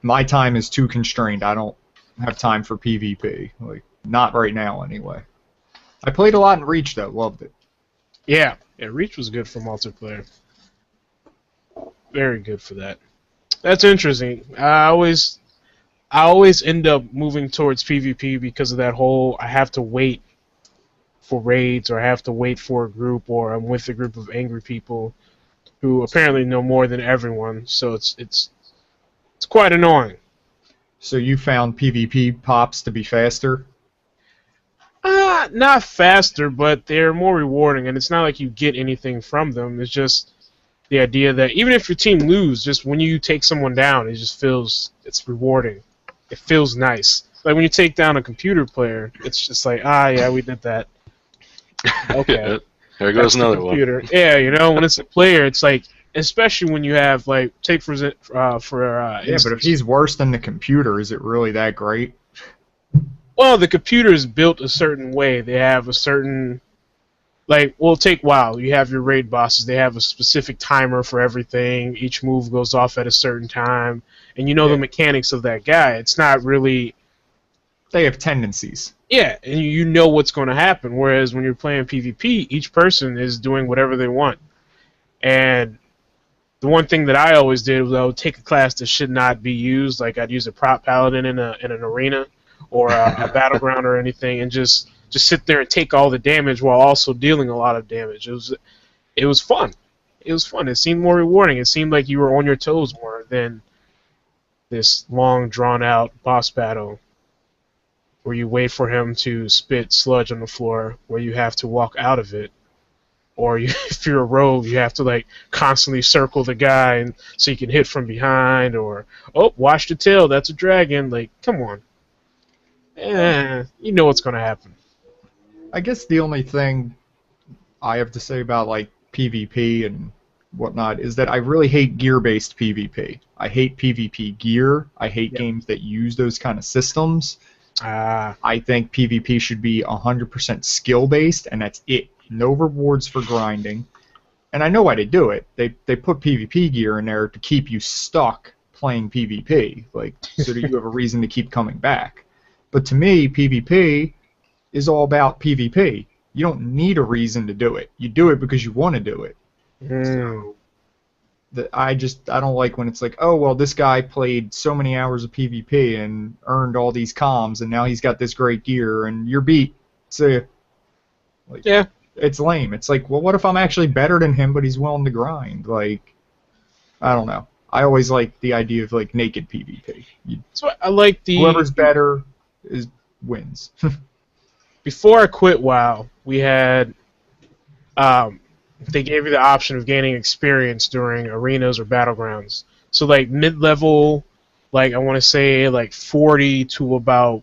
My time is too constrained. I don't have time for PvP. Like, not right now, anyway. I played a lot in Reach though. Loved it. Yeah, Reach was good for multiplayer. Very good for that. That's interesting. I always end up moving towards PvP because of that whole I have to wait for raids, or I have to wait for a group, or I'm with a group of angry people who apparently know more than everyone. So it's quite annoying. So you found PvP pops to be faster? Not faster, but they're more rewarding, and it's not like you get anything from them. It's just the idea that even if your team lose, just when you take someone down, it's rewarding. It feels nice. Like when you take down a computer player, it's just like, yeah, we did that. Okay. There goes another one. Yeah, when it's a player, it's like, especially when you have like, take for Yeah, but if he's worse than the computer, is it really that great? Well, the computer is built a certain way. They have a certain, take WoW. You have your raid bosses. They have a specific timer for everything. Each move goes off at a certain time, and the mechanics of that guy. It's not really. They have tendencies. Yeah, and you know what's going to happen. Whereas when you're playing PvP, each person is doing whatever they want. And the one thing that I always did was I would take a class that should not be used. Like I'd use a prop paladin in an arena or a battleground or anything, and just sit there and take all the damage while also dealing a lot of damage. It was fun. It was fun. It seemed more rewarding. It seemed like you were on your toes more than this long, drawn-out boss battle where you wait for him to spit sludge on the floor, where you have to walk out of it. Or if you're a rogue, you have to constantly circle the guy and so you can hit from behind. Or, watch the tail, that's a dragon. Come on. You know what's going to happen. I guess the only thing I have to say about PvP and whatnot is that I really hate gear-based PvP. I hate PvP gear. I hate games that use those kind of systems. I think PvP should be 100% skill-based, and that's it. No rewards for grinding. And I know why they do it. They put PvP gear in there to keep you stuck playing PvP, so that you have a reason to keep coming back. But to me, PvP is all about PvP. You don't need a reason to do it. You do it because you want to do it. So I don't like when it's like, oh, well, this guy played so many hours of PvP and earned all these comms, and now he's got this great gear, and you're beat. So, it's lame. It's like, well, what if I'm actually better than him, but he's willing to grind? I don't know. I always like the idea of naked PvP. So I like whoever's better wins. Before I quit WoW, we had they gave you the option of gaining experience during arenas or battlegrounds. So mid-level, I want to say 40 to about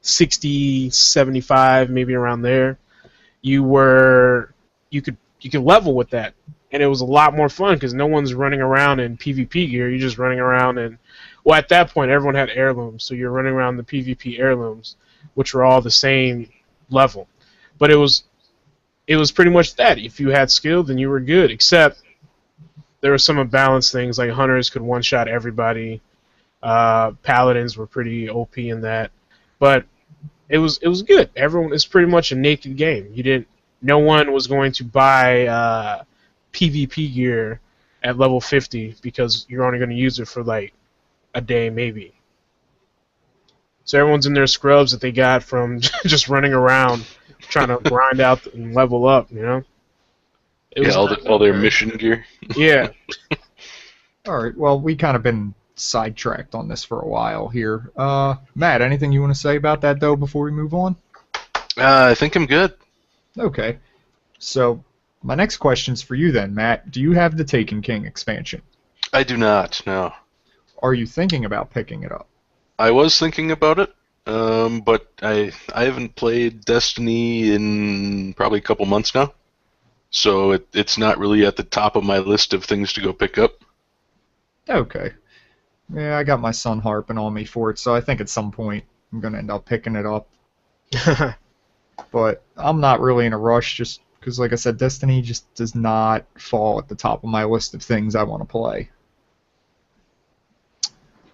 60, 75, maybe around there. You could level with that, and it was a lot more fun because no one's running around in PvP gear. You're just running around at that point everyone had heirlooms, so you're running around the PvP heirlooms, which were all the same level. But it was pretty much that. If you had skill, then you were good. Except there were some imbalanced things, like hunters could one-shot everybody. Paladins were pretty OP in that, but it was good. Everyone, it's pretty much a naked game. No one was going to buy PvP gear at level 50 because you're only going to use it for a day maybe. So everyone's in their scrubs that they got from just running around trying to grind out and level up, all their mission gear. Yeah. All right. Well, we kind of been sidetracked on this for a while here. Matt, anything you want to say about that though before we move on? I think I'm good. Okay. So my next question's for you then, Matt. Do you have the Taken King expansion? I do not. No. Are you thinking about picking it up? I was thinking about it, but I haven't played Destiny in probably a couple months now, so it's not really at the top of my list of things to go pick up. Okay. Yeah, I got my son harping on me for it, so I think at some point I'm going to end up picking it up. But I'm not really in a rush just because, like I said, Destiny just does not fall at the top of my list of things I want to play.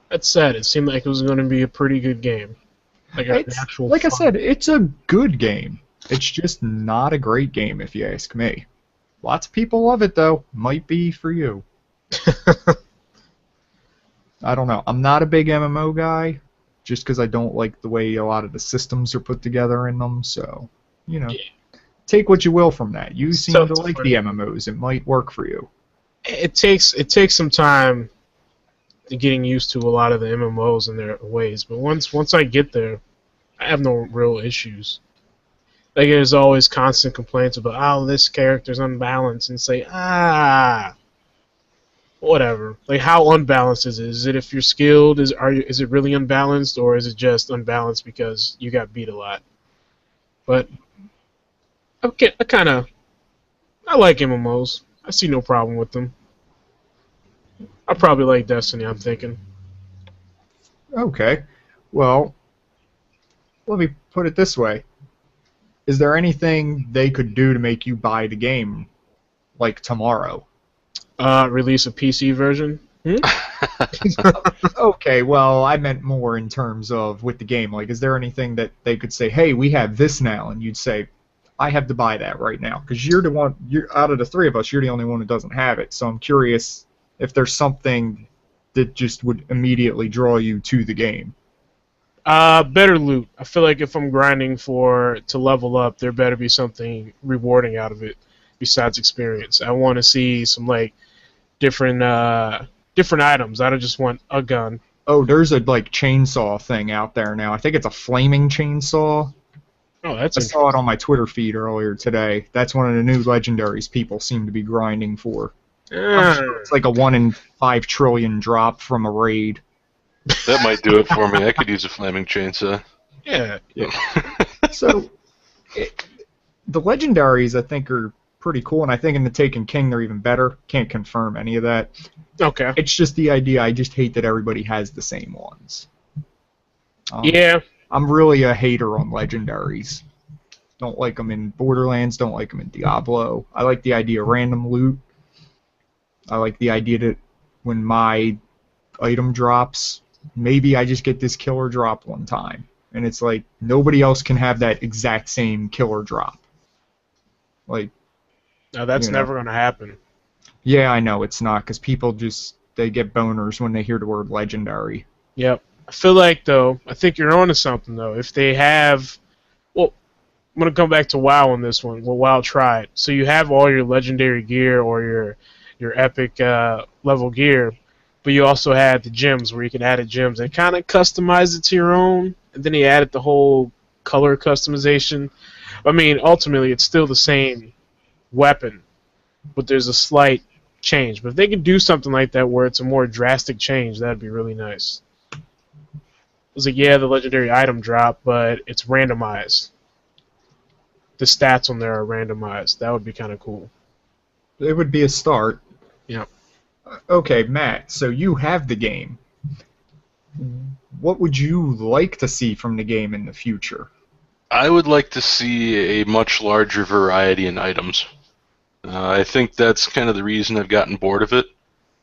That's sad. It seemed like it was going to be a pretty good game. Like an It's actual like I fun. said, it's a good game. It's just not a great game if you ask me. Lots of people love it though. Might be for you. I don't know. I'm not a big MMO guy, just because I don't like the way a lot of the systems are put together in them. So, Yeah. take what you will from that. You It's seem tough to to like find. the MMOs. It might work for you. It takes some time getting used to a lot of the MMOs and their ways, but once I get there, I have no real issues. Like there's always constant complaints about this character's unbalanced, and say whatever. Like how unbalanced is it? Is it if you're skilled? Is it really unbalanced, or is it just unbalanced because you got beat a lot? But I like MMOs. I see no problem with them. I probably like Destiny. I'm thinking. Okay. Well, let me put it this way. Is there anything they could do to make you buy the game, like tomorrow? Release a PC version. Okay, well, I meant more in terms of with the game. Like, is there anything that they could say, hey, we have this now, and you'd say, I have to buy that right now? Because you're the one, out of the three of us, you're the only one who doesn't have it. So I'm curious if there's something that just would immediately draw you to the game. Better loot. I feel like if I'm grinding to level up, there better be something rewarding out of it besides experience. I want to see some like different items. I don't just want a gun. Oh, there's a like chainsaw thing out there now. I think it's a flaming chainsaw. Oh, that's I saw it on my Twitter feed earlier today. That's one of the new legendaries people seem to be grinding for. I'm sure it's like a 1 in 5 trillion drop from a raid. That might do it for me. I could use a flaming chainsaw. Yeah. So, the legendaries I think are pretty cool, and I think in the Taken King they're even better. Can't confirm any of that. Okay. It's just the idea. I just hate that everybody has the same ones. Yeah. I'm really a hater on legendaries. Don't like them in Borderlands. Don't like them in Diablo. I like the idea of random loot. I like the idea that when my item drops, maybe I just get this killer drop one time. And it's like, nobody else can have that exact same killer drop. Like, No, that's you know. never gonna happen. Yeah, I know it's not, because people they get boners when they hear the word legendary. Yep. I feel like though, I think you're onto something though. If they have, well, I'm gonna come back to WoW on this one. Well, WoW tried. So you have all your legendary gear or your epic level gear, but you also had the gems where you can add gems and kind of customize it to your own. And then he added the whole color customization. I mean, ultimately, it's still the same weapon, but there's a slight change. But if they could do something like that where it's a more drastic change, that'd be really nice. It's like, yeah, the legendary item drop, but it's randomized. The stats on there are randomized. That would be kind of cool. It would be a start. Yeah. Okay, Matt, so you have the game. What would you like to see from the game in the future? I would like to see a much larger variety in items. I think that's kind of the reason I've gotten bored of it.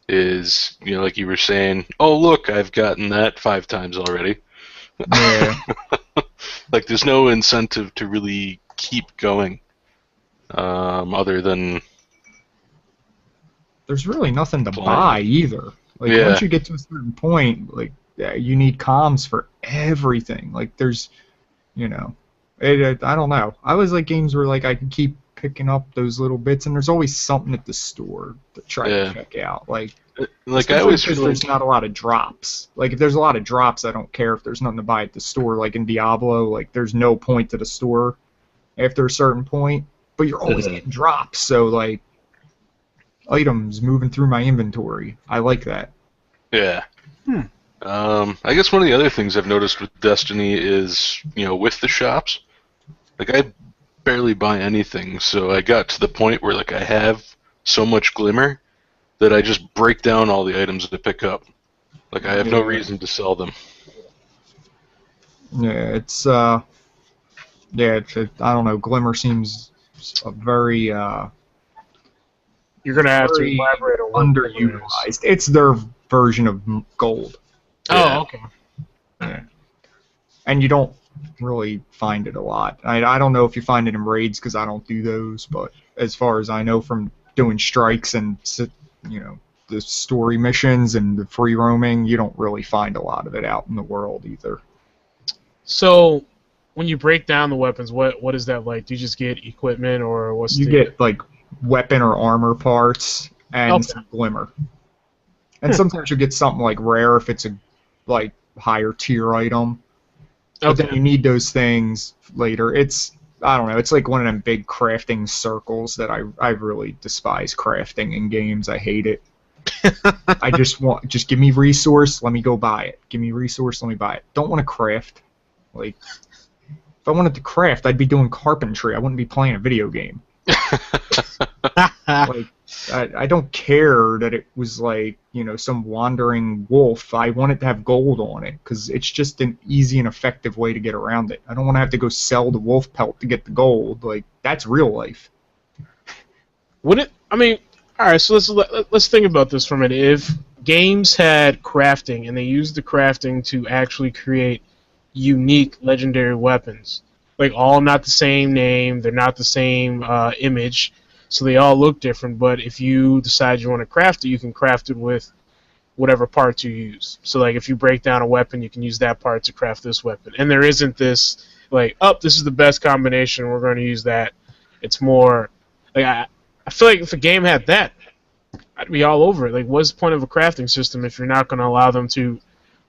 Is, like you were saying, oh look, I've gotten that 5 times already. Yeah. Like there's no incentive to really keep going, other than There's really nothing to Playing. buy either. Like, Yeah. once you get to a certain point, like, you need comms for everything. Like, there's, I don't know. I always like games where, like, I can keep picking up those little bits, and there's always something at the store to try Yeah. to check out. Like I especially always because feel there's not a lot of drops. Like, if there's a lot of drops, I don't care if there's nothing to buy at the store. Like in Diablo, like, there's no point to the store after a certain point, but you're always getting drops, so, like, items moving through my inventory. I like that. Yeah. I guess one of the other things I've noticed with Destiny is, with the shops, like I barely buy anything, so I got to the point where like I have so much glimmer that I just break down all the items to pick up. Like I have no Yeah. reason to sell them. Yeah, it's Yeah, I don't know. Glimmer seems a very You're gonna have to very elaborate on what Glimmer is. underutilized. It's their version of gold. Yeah. Oh, okay. Yeah. And you don't really find it a lot. I don't know if you find it in raids because I don't do those, but as far as I know from doing strikes and the story missions and the free roaming, you don't really find a lot of it out in the world either. So, when you break down the weapons, what is that like? Do you just get equipment, or what's You the... get like weapon or armor parts and Okay. some glimmer. And sometimes you'll get something like rare if it's a like higher tier item. But then Okay. you need those things later. I don't know, it's like one of them big crafting circles that I really despise crafting in games. I hate it. I just give me resource, let me go buy it. Give me resource, let me buy it. Don't want to craft. Like, if I wanted to craft, I'd be doing carpentry. I wouldn't be playing a video game. Like, I don't care that it was like, some wandering wolf. I want it to have gold on it because it's just an easy and effective way to get around it. I don't want to have to go sell the wolf pelt to get the gold. Like, that's real life. I mean, all right. So let's think about this for a minute. If games had crafting and they used the crafting to actually create unique legendary weapons, like all not the same name, they're not the same image, so they all look different. But if you decide you want to craft it, you can craft it with whatever parts you use. So like if you break down a weapon, you can use that part to craft this weapon. And there isn't this like, oh, this is the best combination, we're going to use that. It's more like I feel like if a game had that, I'd be all over it. Like, what's the point of a crafting system if you're not going to allow them to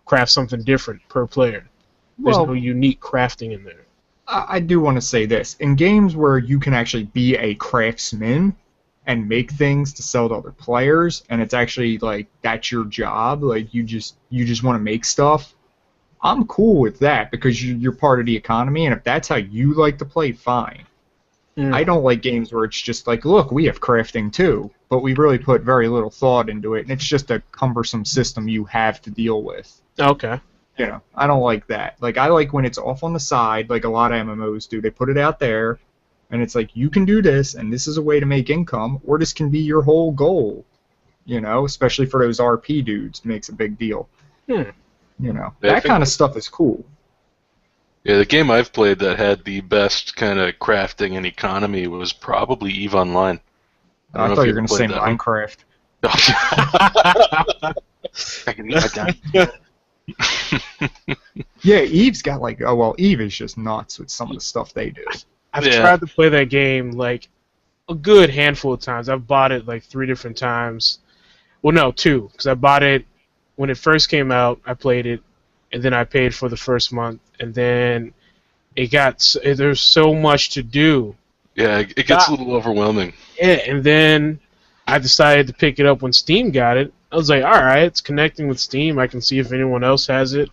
craft something different per player? There's no unique crafting in there. I do want to say this. In games where you can actually be a craftsman and make things to sell to other players, and it's actually like that's your job, like you just want to make stuff, I'm cool with that because you're part of the economy, and if that's how you like to play, fine. I don't like games where it's just like, look, we have crafting too, but we really put very little thought into it, and it's just a cumbersome system you have to deal with. Okay. I don't like that. Like, I like when it's off on the side, like a lot of MMOs do. They put it out there, and it's like, you can do this, and this is a way to make income, or this can be your whole goal. Especially for those RP dudes, it makes a big deal. That kind of stuff is cool. Yeah, the game I've played that had the best kind of crafting and economy was probably EVE Online. I thought you were going to say Minecraft. I can eat my time. Yeah, Eve's got like, Eve is just nuts with some of the stuff they do. I've tried to play that game like a good handful of times. I've bought it like 3 different times. Well, no, 2, because I bought it when it first came out. I played it, and then I paid for the first month, and then there's so much to do. Yeah, it gets a little overwhelming. Yeah, and then I decided to pick it up when Steam got it. I was like, alright, it's connecting with Steam. I can see if anyone else has it.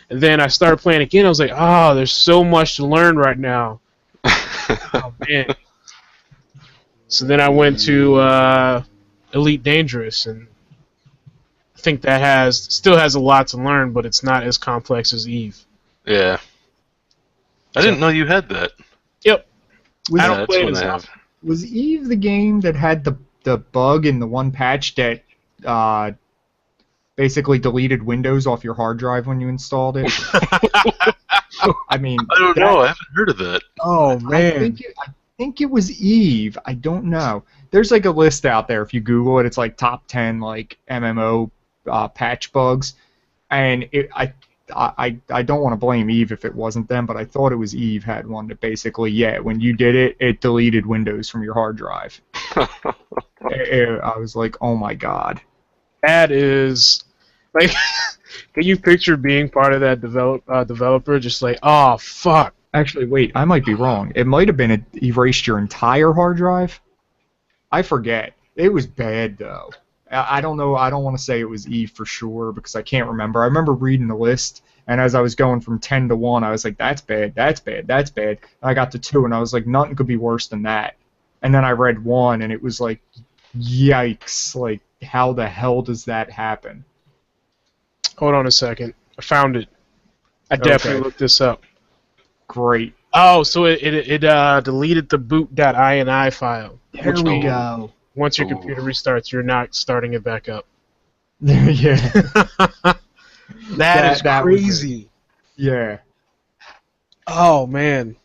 And then I started playing again. I was like, oh, there's so much to learn right now. Oh, man. So then I went to Elite Dangerous, and I think that still has a lot to learn, but it's not as complex as Eve. Yeah. I didn't know you had that. Yep. I don't play it as often. Was Eve the game that had the bug in the one patch that basically deleted Windows off your hard drive when you installed it? I mean, I don't know. I haven't heard of that. Oh man, I think it was Eve. I don't know. There's like a list out there if you Google it. It's like top 10 like MMO patch bugs, and I don't want to blame Eve if it wasn't them, but I thought it was Eve had one that basically, when you did it, it deleted Windows from your hard drive. I was like, oh my god. That is, like, can you picture being part of that developer just like, oh, fuck. Actually, wait, I might be wrong. It might have been it erased your entire hard drive. I forget. It was bad, though. I don't know. I don't want to say it was Eve for sure because I can't remember. I remember reading the list, and as I was going from 10 to 1, I was like, that's bad, that's bad, that's bad. I got to 2, and I was like, nothing could be worse than that. And then I read 1, and it was like, yikes. Like, how the hell does that happen? Hold on a second. I found it. I definitely looked this up. Great. Oh, so it deleted the boot.ini file. There Which we means go. once your Ooh. computer restarts, you're not starting it back up. Yeah. That is that was it. crazy. Yeah. Oh man,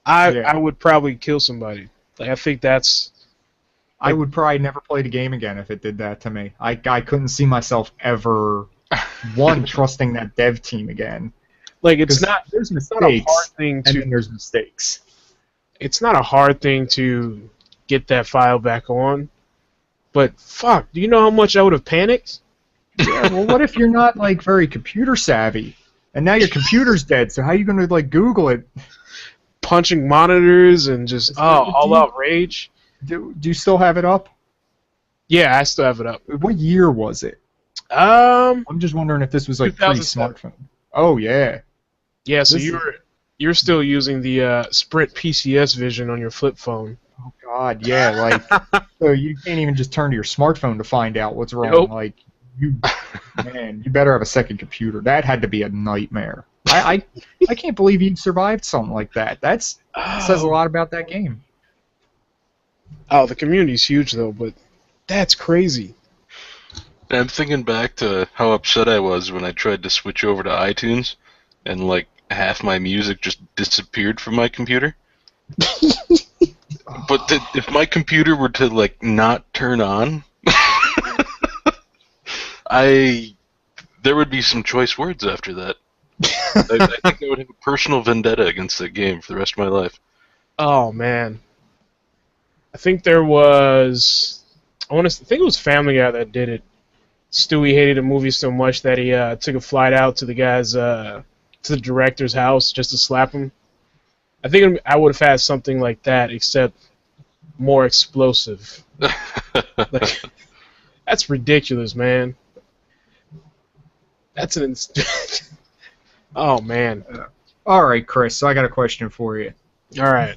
I Yeah. would probably kill somebody. Like I think that's I would probably never play the game again if it did that to me. I couldn't see myself ever trusting that dev team again. like it's 'Cause not there's it's not a hard mistakes, thing and to then there's mistakes. it's not a hard thing to get that file back on. But fuck, do you know how much I would have panicked? Yeah, well, what if you're not like very computer savvy, and now your computer's dead? So how are you gonna like Google it? Punching monitors and just Do all you- out rage. Do you still have it up? Yeah, I still have it up. What year was it? Um, I'm just wondering if this was like 2007. pre-smartphone. Oh yeah. yeah. So This is- you're still using the Sprint PCS vision on your flip phone. Oh God, yeah. Like, so you can't even just turn to your smartphone to find out what's wrong. Nope. Like, man, you better have a second computer. That had to be a nightmare. I can't believe you survived something like that. That's says a lot about that game. Oh, the community's huge though, but that's crazy. I'm thinking back to how upset I was when I tried to switch over to iTunes, and like half my music just disappeared from my computer. But if my computer were to like not turn on, there would be some choice words after that. I think I would have a personal vendetta against that game for the rest of my life. Oh man, I think there was. I think it was Family Guy that did it. Stewie hated the movie so much that he took a flight out to the guy's to the director's house just to slap him. I think I would have had something like that, except more explosive. Like, that's ridiculous, man. That's an. Oh man. All right, Chris. So I got a question for you. All right.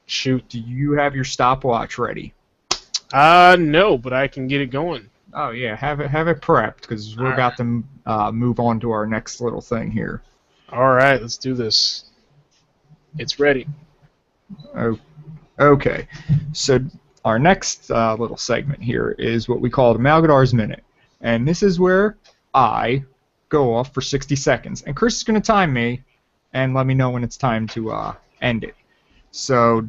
Shoot. Do you have your stopwatch ready? No, but I can get it going. Oh yeah, have it prepped because we're about to move on to our next little thing here. All right, let's do this. It's ready. Oh, okay. So our next little segment here is what we call the Malgadar's Minute, and this is where I go off for 60 seconds, and Chris is going to time me and let me know when it's time to end it. So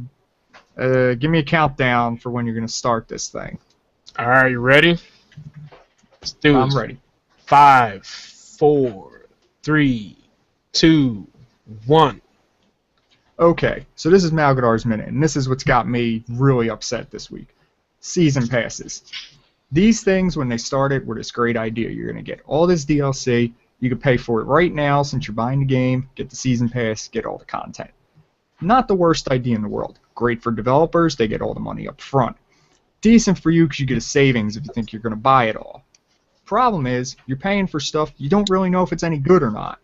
give me a countdown for when you're going to start this thing. All right, you ready? Let's do this. I'm ready. 5, 4, 3, 2, 1. Okay, so this is Malgadar's Minute, and this is what's got me really upset this week. Season passes. These things, when they started, were this great idea. You're going to get all this DLC. You can pay for it right now since you're buying the game, get the season pass, get all the content. Not the worst idea in the world. Great for developers. They get all the money up front. Decent for you because you get a savings if you think you're going to buy it all. Problem is, you're paying for stuff you don't really know if it's any good or not.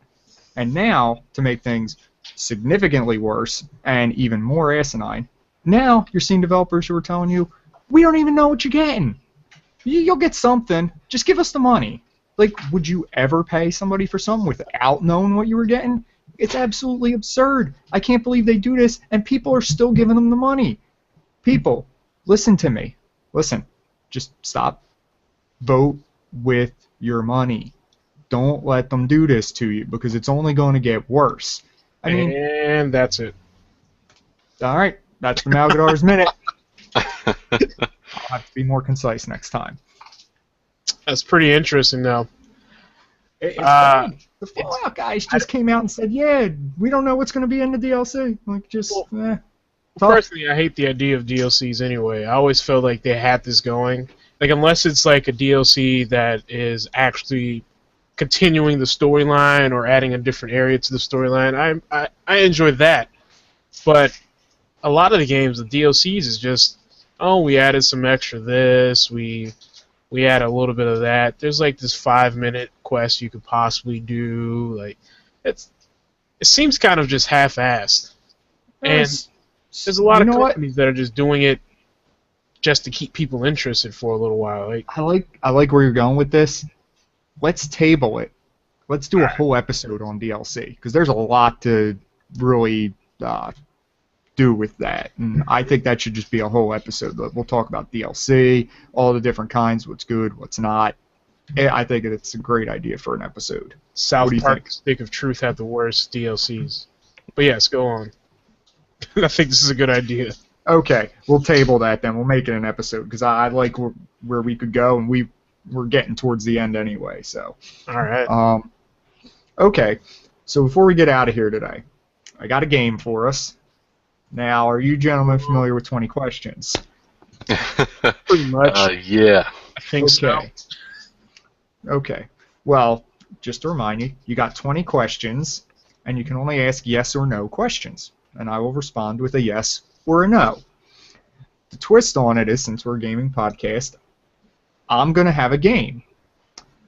And now, to make things significantly worse and even more asinine, now you're seeing developers who are telling you, we don't even know what you're getting. You'll get something. Just give us the money. Like, would you ever pay somebody for something without knowing what you were getting? It's absolutely absurd. I can't believe they do this, and people are still giving them the money. People, listen to me. Listen. Just stop. Vote with your money. Don't let them do this to you, because it's only going to get worse. I mean, And that's it. all right. That's the Malgadar's Minute. I'll have to be more concise next time. That's pretty interesting, though. It's funny. The Fallout guys just came out and said, yeah, we don't know what's going to be in the DLC. Like, just, tough. Personally, I hate the idea of DLCs anyway. I always felt like they had this going. Like, unless it's like a DLC that is actually continuing the storyline or adding a different area to the storyline, I enjoy that. But a lot of the games, the DLCs is just, oh, we added some extra this, we add a little bit of that. There's like this 5-minute quest you could possibly do. Like, it seems kind of just half-assed. And there's a lot of companies that are just doing it just to keep people interested for a little while. Like, I like where you're going with this. Let's table it. Let's do a whole episode on DLC because there's a lot to really do with that. And I think that should just be a whole episode. We'll talk about DLC, all the different kinds, what's good, what's not. I think it's a great idea for an episode. South What do you Park think? Stick of Truth had the worst DLCs. But yes, go on. I think this is a good idea. Okay, we'll table that then. We'll make it an episode because I like where we could go, and we're getting towards the end anyway. So. All right. Okay, so before we get out of here today, I got a game for us. Now, are you gentlemen familiar with 20 questions? Pretty much. Yeah. I think so. Okay. Well, just to remind you, you got 20 questions, and you can only ask yes or no questions. And I will respond with a yes or a no. The twist on it is, since we're a gaming podcast, I'm going to have a game.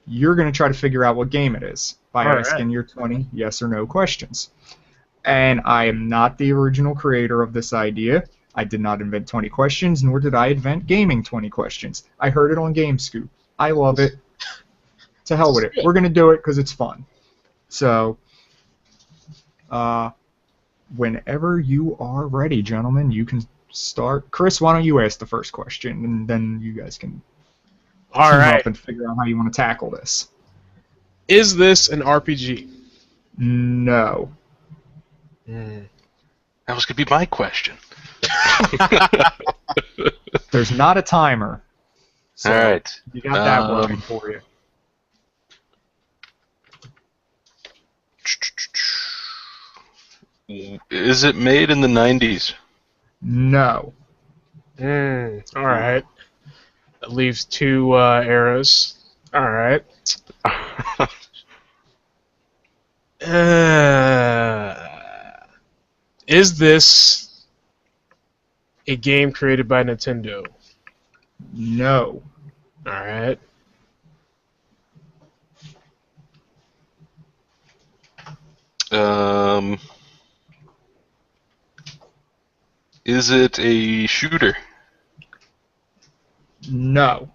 You're going to try to figure out what game it is by asking your 20 yes or no questions. And I am not the original creator of this idea. I did not invent 20 questions, nor did I invent gaming 20 questions. I heard it on GameScoop. I love it. To hell with it. We're going to do it because it's fun. So, whenever you are ready, gentlemen, you can start. Chris, why don't you ask the first question, and then you guys can team up and figure out how you want to tackle this. Is this an RPG? No. That was going to be my question. There's not a timer. So all right. You got that working for you. Is it made in the 90s? No. All right. That leaves two eras. All right. Is this a game created by Nintendo? No. All right. Is it a shooter? No.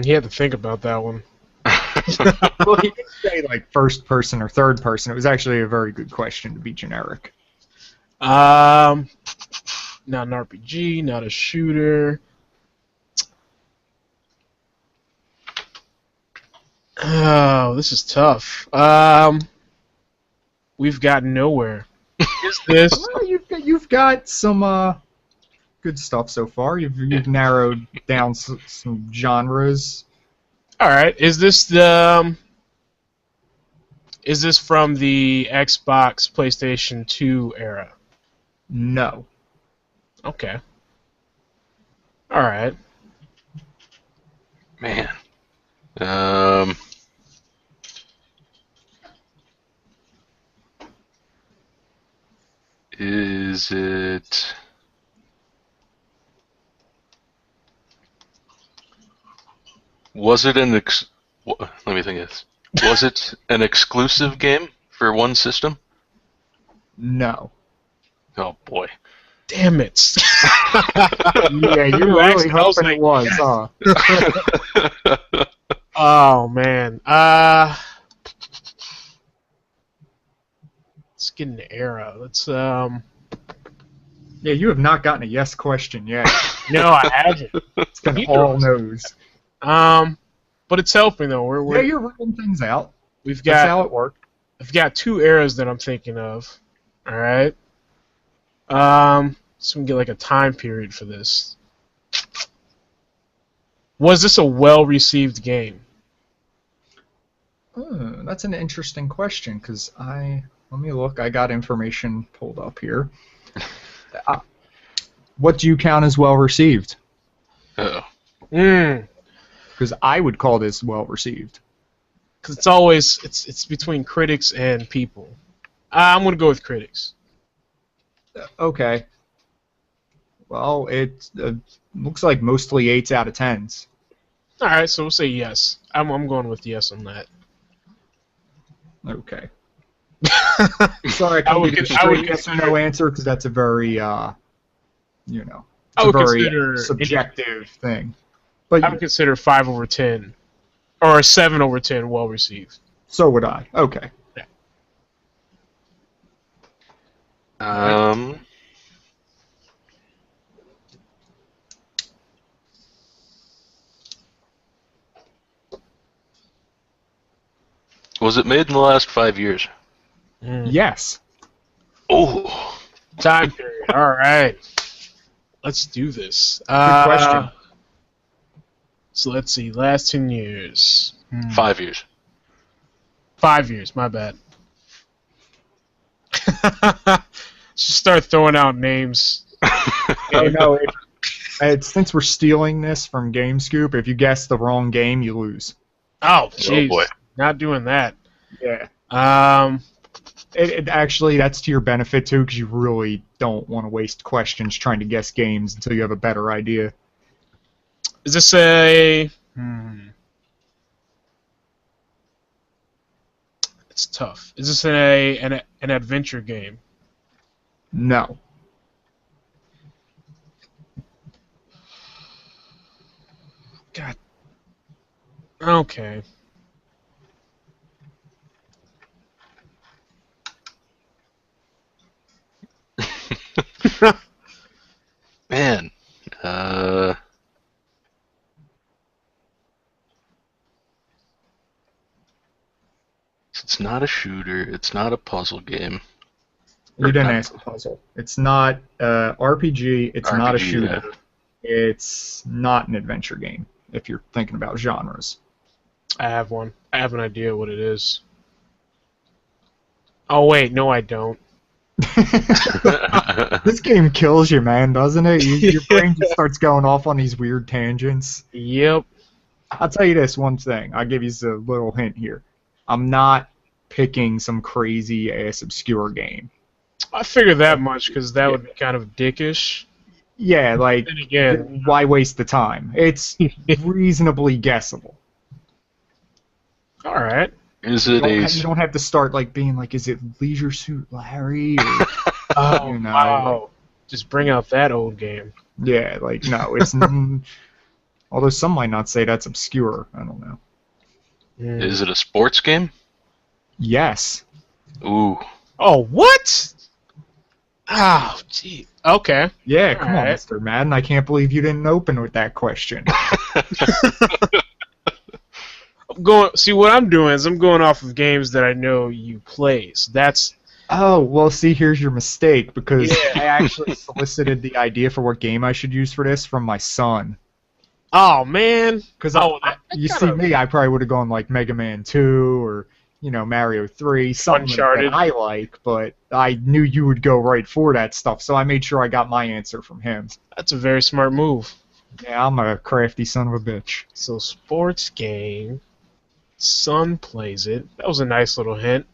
He had to think about that one. Well, he didn't say like first person or third person. It was actually a very good question to be generic. Not an RPG, not a shooter. Oh, this is tough. We've got nowhere. Is this? Well, you've got some good stuff so far. You've narrowed down some genres. All right. Is this the? Is this from the Xbox, PlayStation 2 era? No. Okay. All right. Man. Is it... Was it an let me think of this. Was it an exclusive game for one system? No. Oh boy. Damn it. Yeah, you were really hoping it was, huh? Oh man. Let's get an era. Let's Yeah, you have not gotten a yes question yet. No, I haven't. It's been all no's. But it's helping though. Yeah, you're rolling things out. We've That's got how it worked. I've got two eras that I'm thinking of. All right. So we can get like a time period for this. Was this a well-received game? That's an interesting question because let me look. I got information pulled up here. What do you count as well-received? Uh-oh. Because I would call this well-received. Because it's always it's between critics and people. I'm gonna go with critics. Okay. Well, it looks like mostly 8s out of 10s. All right, so we'll say yes. I'm going with yes on that. Okay. Sorry, I would get a yes or no answer because that's a very, it's a very subjective thing. But I would consider 5 over 10 or 7 over 10 well received. So would I. Okay. Yeah. Um, was it made in the last 5 years? Yes. Oh, Time period. All right. Let's do this. Good question. So let's see. Last 10 years. 5 years. 5 years. My bad. Just start throwing out names. Oh, no, since we're stealing this from GameScoop, if you guess the wrong game, you lose. Oh, jeez. boy. Not doing that. Yeah. Actually, That's to your benefit, too, because you really don't want to waste questions trying to guess games until you have a better idea. is this a... It's tough. Is this an adventure game? No. God. Okay. Man. It's not a shooter. It's not a puzzle game. You didn't ask a puzzle. It's not RPG. It's not a RPG, shooter. yeah. It's not an adventure game, if you're thinking about genres. I have one. I have an idea what it is. Oh, wait. No, I don't. This game kills you, man, doesn't it? Your brain just starts going off on these weird tangents. Yep. I'll tell you this one thing. I'll give you a little hint here. I'm not picking some crazy-ass obscure game. I figured that much because that would be kind of dickish. Yeah, like, Then again, why waste the time? It's reasonably guessable. all right. Is it You don't have to start like being like, is it Leisure Suit Larry? Or, Oh, you know, wow. Just bring out that old game. yeah, like, no, it's... although some might not say that's obscure. I don't know. Is it a sports game? Yes. Ooh. Oh, what? Oh, gee. Okay. Yeah, come on, Alright. Mr. Madden. I can't believe you didn't open with that question. See, what I'm doing is I'm going off of games that I know you play. So that's... Oh, well, see, here's your mistake, because Yeah. I actually solicited the idea for what game I should use for this from my son. Oh, man. Because you see kinda- me, I probably would have gone like Mega Man 2 or, Mario 3, something Uncharted. that I like, but I knew you would go right for that stuff, so I made sure I got my answer from him. That's a very smart move. Yeah, I'm a crafty son of a bitch. So, sports game. Son plays it. That was a nice little hint.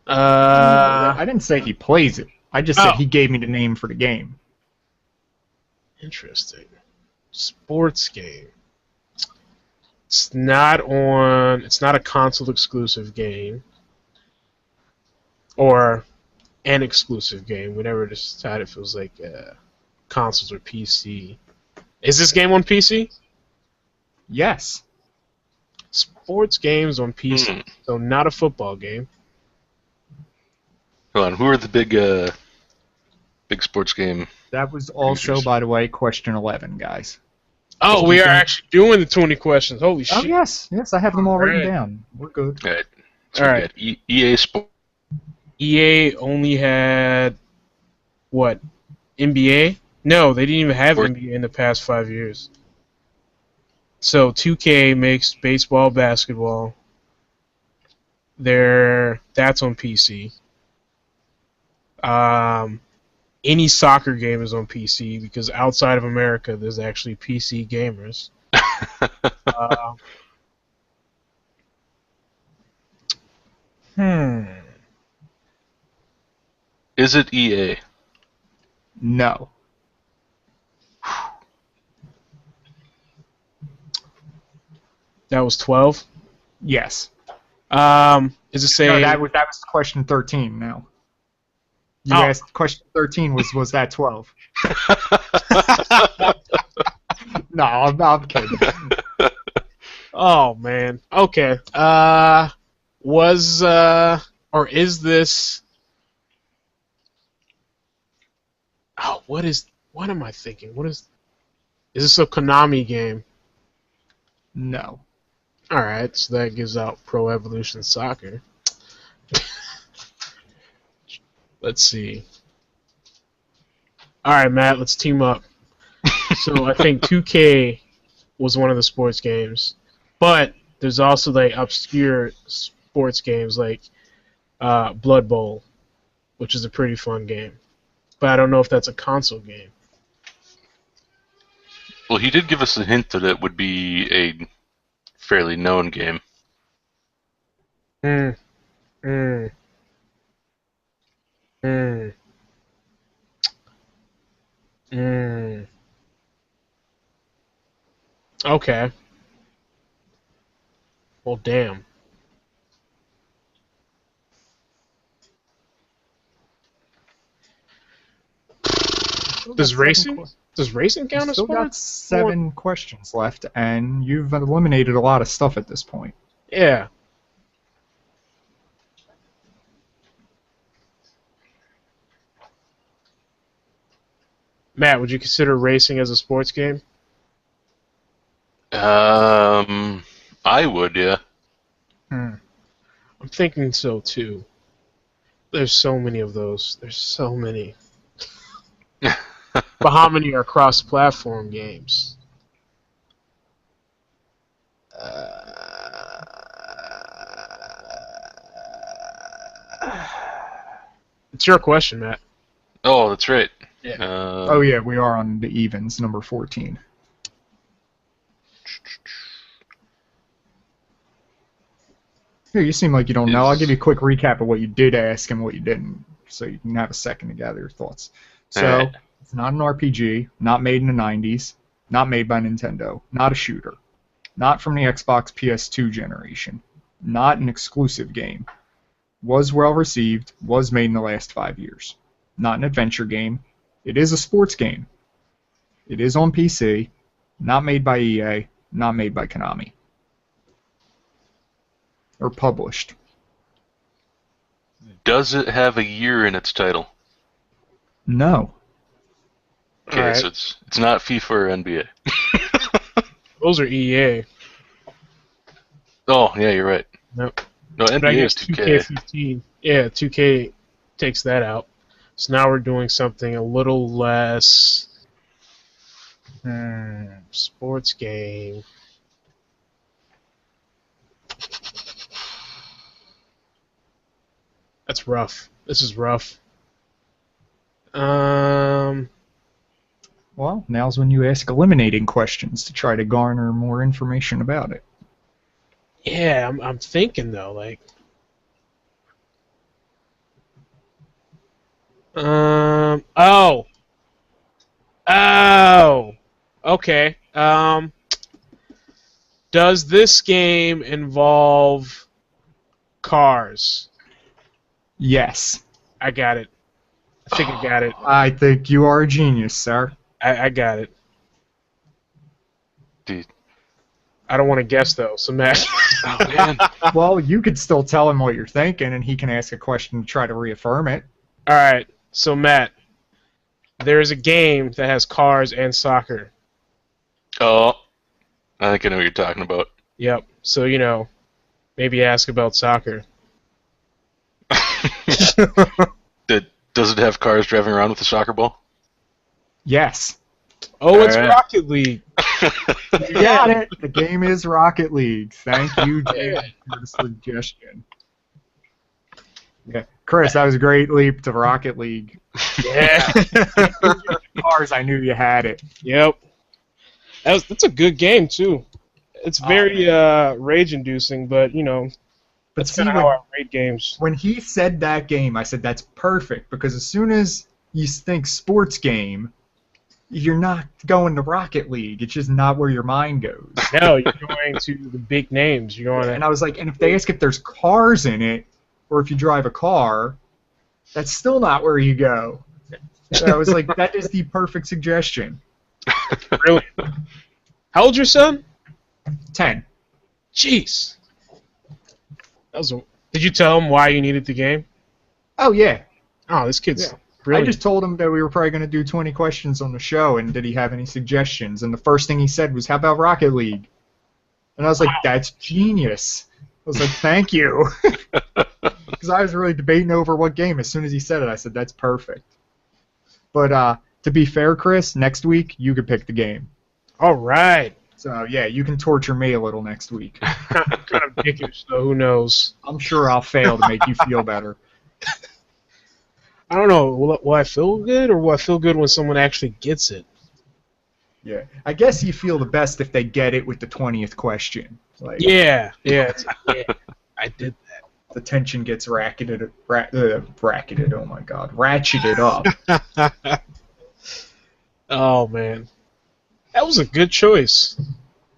I didn't say he plays it. I just said Oh. he gave me the name for the game. Interesting. Sports game. It's not a console exclusive game. Or an exclusive game. We never decided if it was like consoles or PC. Is this game on PC? Yes. Sports games on PC. So not a football game. Hold on. Who are the big sports game? That was also, Producers. by the way, question 11, guys. Oh, we are actually doing the 20 questions. Holy shit. Oh, yes. Yes, I have them all written Alright. down. We're good. All right. So All we right. got EA Sports. EA only had what? NBA? No, they didn't even have Or- NBA in the past 5 years. So 2K makes baseball, basketball. That's on PC. Any soccer game is on PC because outside of America, there's actually PC gamers. Is it EA? No. That was 12. Yes. Is it say? No, that was question 13 now. You Oh. asked question 13 was that 12? No, I'm kidding. Oh man. Okay. Or is this Oh, what am I thinking? Is this a Konami game? No. Alright, so that gives out Pro Evolution Soccer. Let's see. Alright, Matt, let's team up. So I think 2K was one of the sports games. But there's also like obscure sports games like Blood Bowl, which is a pretty fun game. But I don't know if that's a console game. Well, he did give us a hint that it would be a fairly known game. Hmm. Hmm. Hmm. Hmm. Okay. Well, damn. Does racing count as Still got sports? 7 questions left, and you've eliminated a lot of stuff at this point. Yeah. Matt, would you consider racing as a sports game? I would, yeah. Hmm. I'm thinking so too. There's so many of those. There's so many. But how many are cross-platform games? It's your question, Matt. Oh, that's right. Yeah. Oh yeah, we are on the evens, number 14. Here, you seem like you don't know. I'll give you a quick recap of what you did ask and what you didn't, so you can have a second to gather your thoughts. So, Alright. it's not an RPG, not made in the 90s, not made by Nintendo, not a shooter, not from the Xbox PS2 generation, not an exclusive game, was well received, was made in the last 5 years, not an adventure game, it is a sports game, it is on PC, not made by EA, not made by Konami. Or published. Does it have a year in its title? No. Okay, Alright. so it's not FIFA or NBA. Those are EA. Oh, yeah, you're right. Nope. No, But I NBA guess is 2K. 2K15. Yeah, 2K takes that out. So now we're doing something a little less sports game. That's rough. This is rough. Well, now's when you ask eliminating questions to try to garner more information about it. Yeah, I'm thinking though, like, oh, okay. Does this game involve cars? Yes. I got it. I think I got it. I think you are a genius, sir. I got it. Dude. I don't want to guess though, so Matt. Oh, man. Well, you could still tell him what you're thinking, and he can ask a question to try to reaffirm it. All right, so Matt, there is a game that has cars and soccer. Oh, I think I know what you're talking about. Yep. So maybe ask about soccer. Does it have cars driving around with a soccer ball? Yes. Oh, it's All right. Rocket League. You got it. The game is Rocket League. Thank you, David, for the suggestion. Yeah, Chris, that was a great leap to Rocket League. Yeah. Cars, I knew you had it. Yep. That's a good game too. It's very rage-inducing, but But that's see, kind of how I rate games. when he said that game, I said that's perfect because as soon as you think sports game, you're not going to Rocket League. It's just not where your mind goes. No, you're going to the big names. You're going And I was like, and if they ask if there's cars in it, or if you drive a car, that's still not where you go. So I was like, that is the perfect suggestion. Really. How old's your son? 10. Jeez. Did you tell him why you needed the game? Oh, yeah. Oh, this kid's Really? I just told him that we were probably going to do 20 questions on the show, and did he have any suggestions? And the first thing he said was, how about Rocket League? And I was like, that's genius. I was like, thank you. Because I was really debating over what game. As soon as he said it, I said, that's perfect. But to be fair, Chris, next week, you could pick the game. All right. So, yeah, you can torture me a little next week. I'm kind of dickish, so who knows? I'm sure I'll fail to make you feel better. I don't know. Will I feel good, or will I feel good when someone actually gets it? Yeah. I guess you feel the best if they get it with the 20th question. Like, Yeah. I did that. the tension gets ratcheted, oh my god, ratcheted up. Oh man, that was a good choice.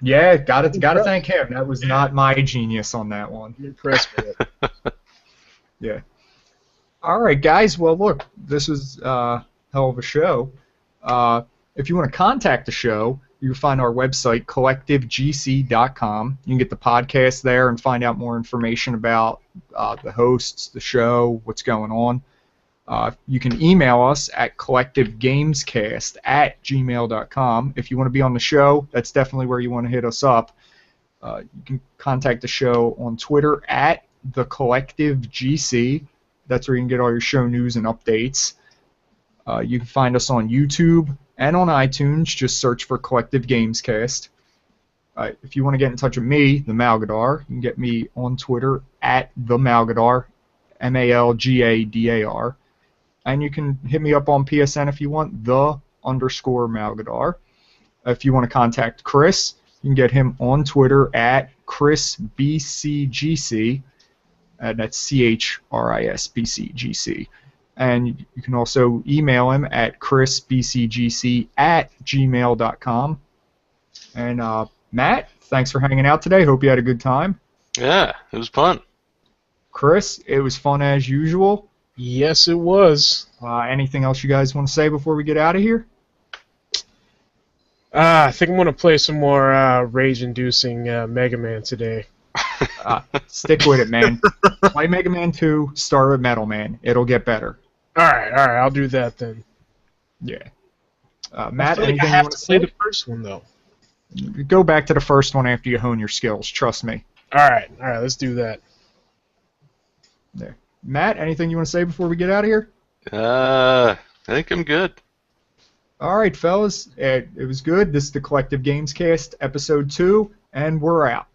Yeah, gotta thank him. That was not my genius on that one. I'm impressed with it. Yeah. All right, guys. Well, look, this was a hell of a show. If you want to contact the show, you can find our website, collectivegc.com. You can get the podcast there and find out more information about the hosts, the show, what's going on. You can email us at collectivegamescast@gmail.com. If you want to be on the show, that's definitely where you want to hit us up. You can contact the show on Twitter at thecollectivegc. That's where you can get all your show news and updates. You can find us on YouTube and on iTunes. Just search for Collective Gamescast. If you want to get in touch with me, the Malgadar, you can get me on Twitter at the Malgadar, Malgadar. And you can hit me up on PSN if you want, _Malgadar. If you want to contact Chris, you can get him on Twitter at ChrisBCGC. That's ChrisBCGC. And you can also email him at chrisbcgc@gmail.com. And Matt, thanks for hanging out today. Hope you had a good time. Yeah, it was fun. Chris, it was fun as usual. Yes, it was. Anything else you guys want to say before we get out of here? I think I'm going to play some more rage-inducing Mega Man today. Stick with it, man. Play Mega Man 2, start with Metal Man. It'll get better. All right, I'll do that then. Yeah. Matt, I feel like anything I you have want to to play say? the first one, though. Go back to the first one after you hone your skills. Trust me. All right, let's do that. There. Matt, anything you want to say before we get out of here? I think I'm good. All right, fellas. It was good. This is the Collective Gamescast, Episode 2, and we're out.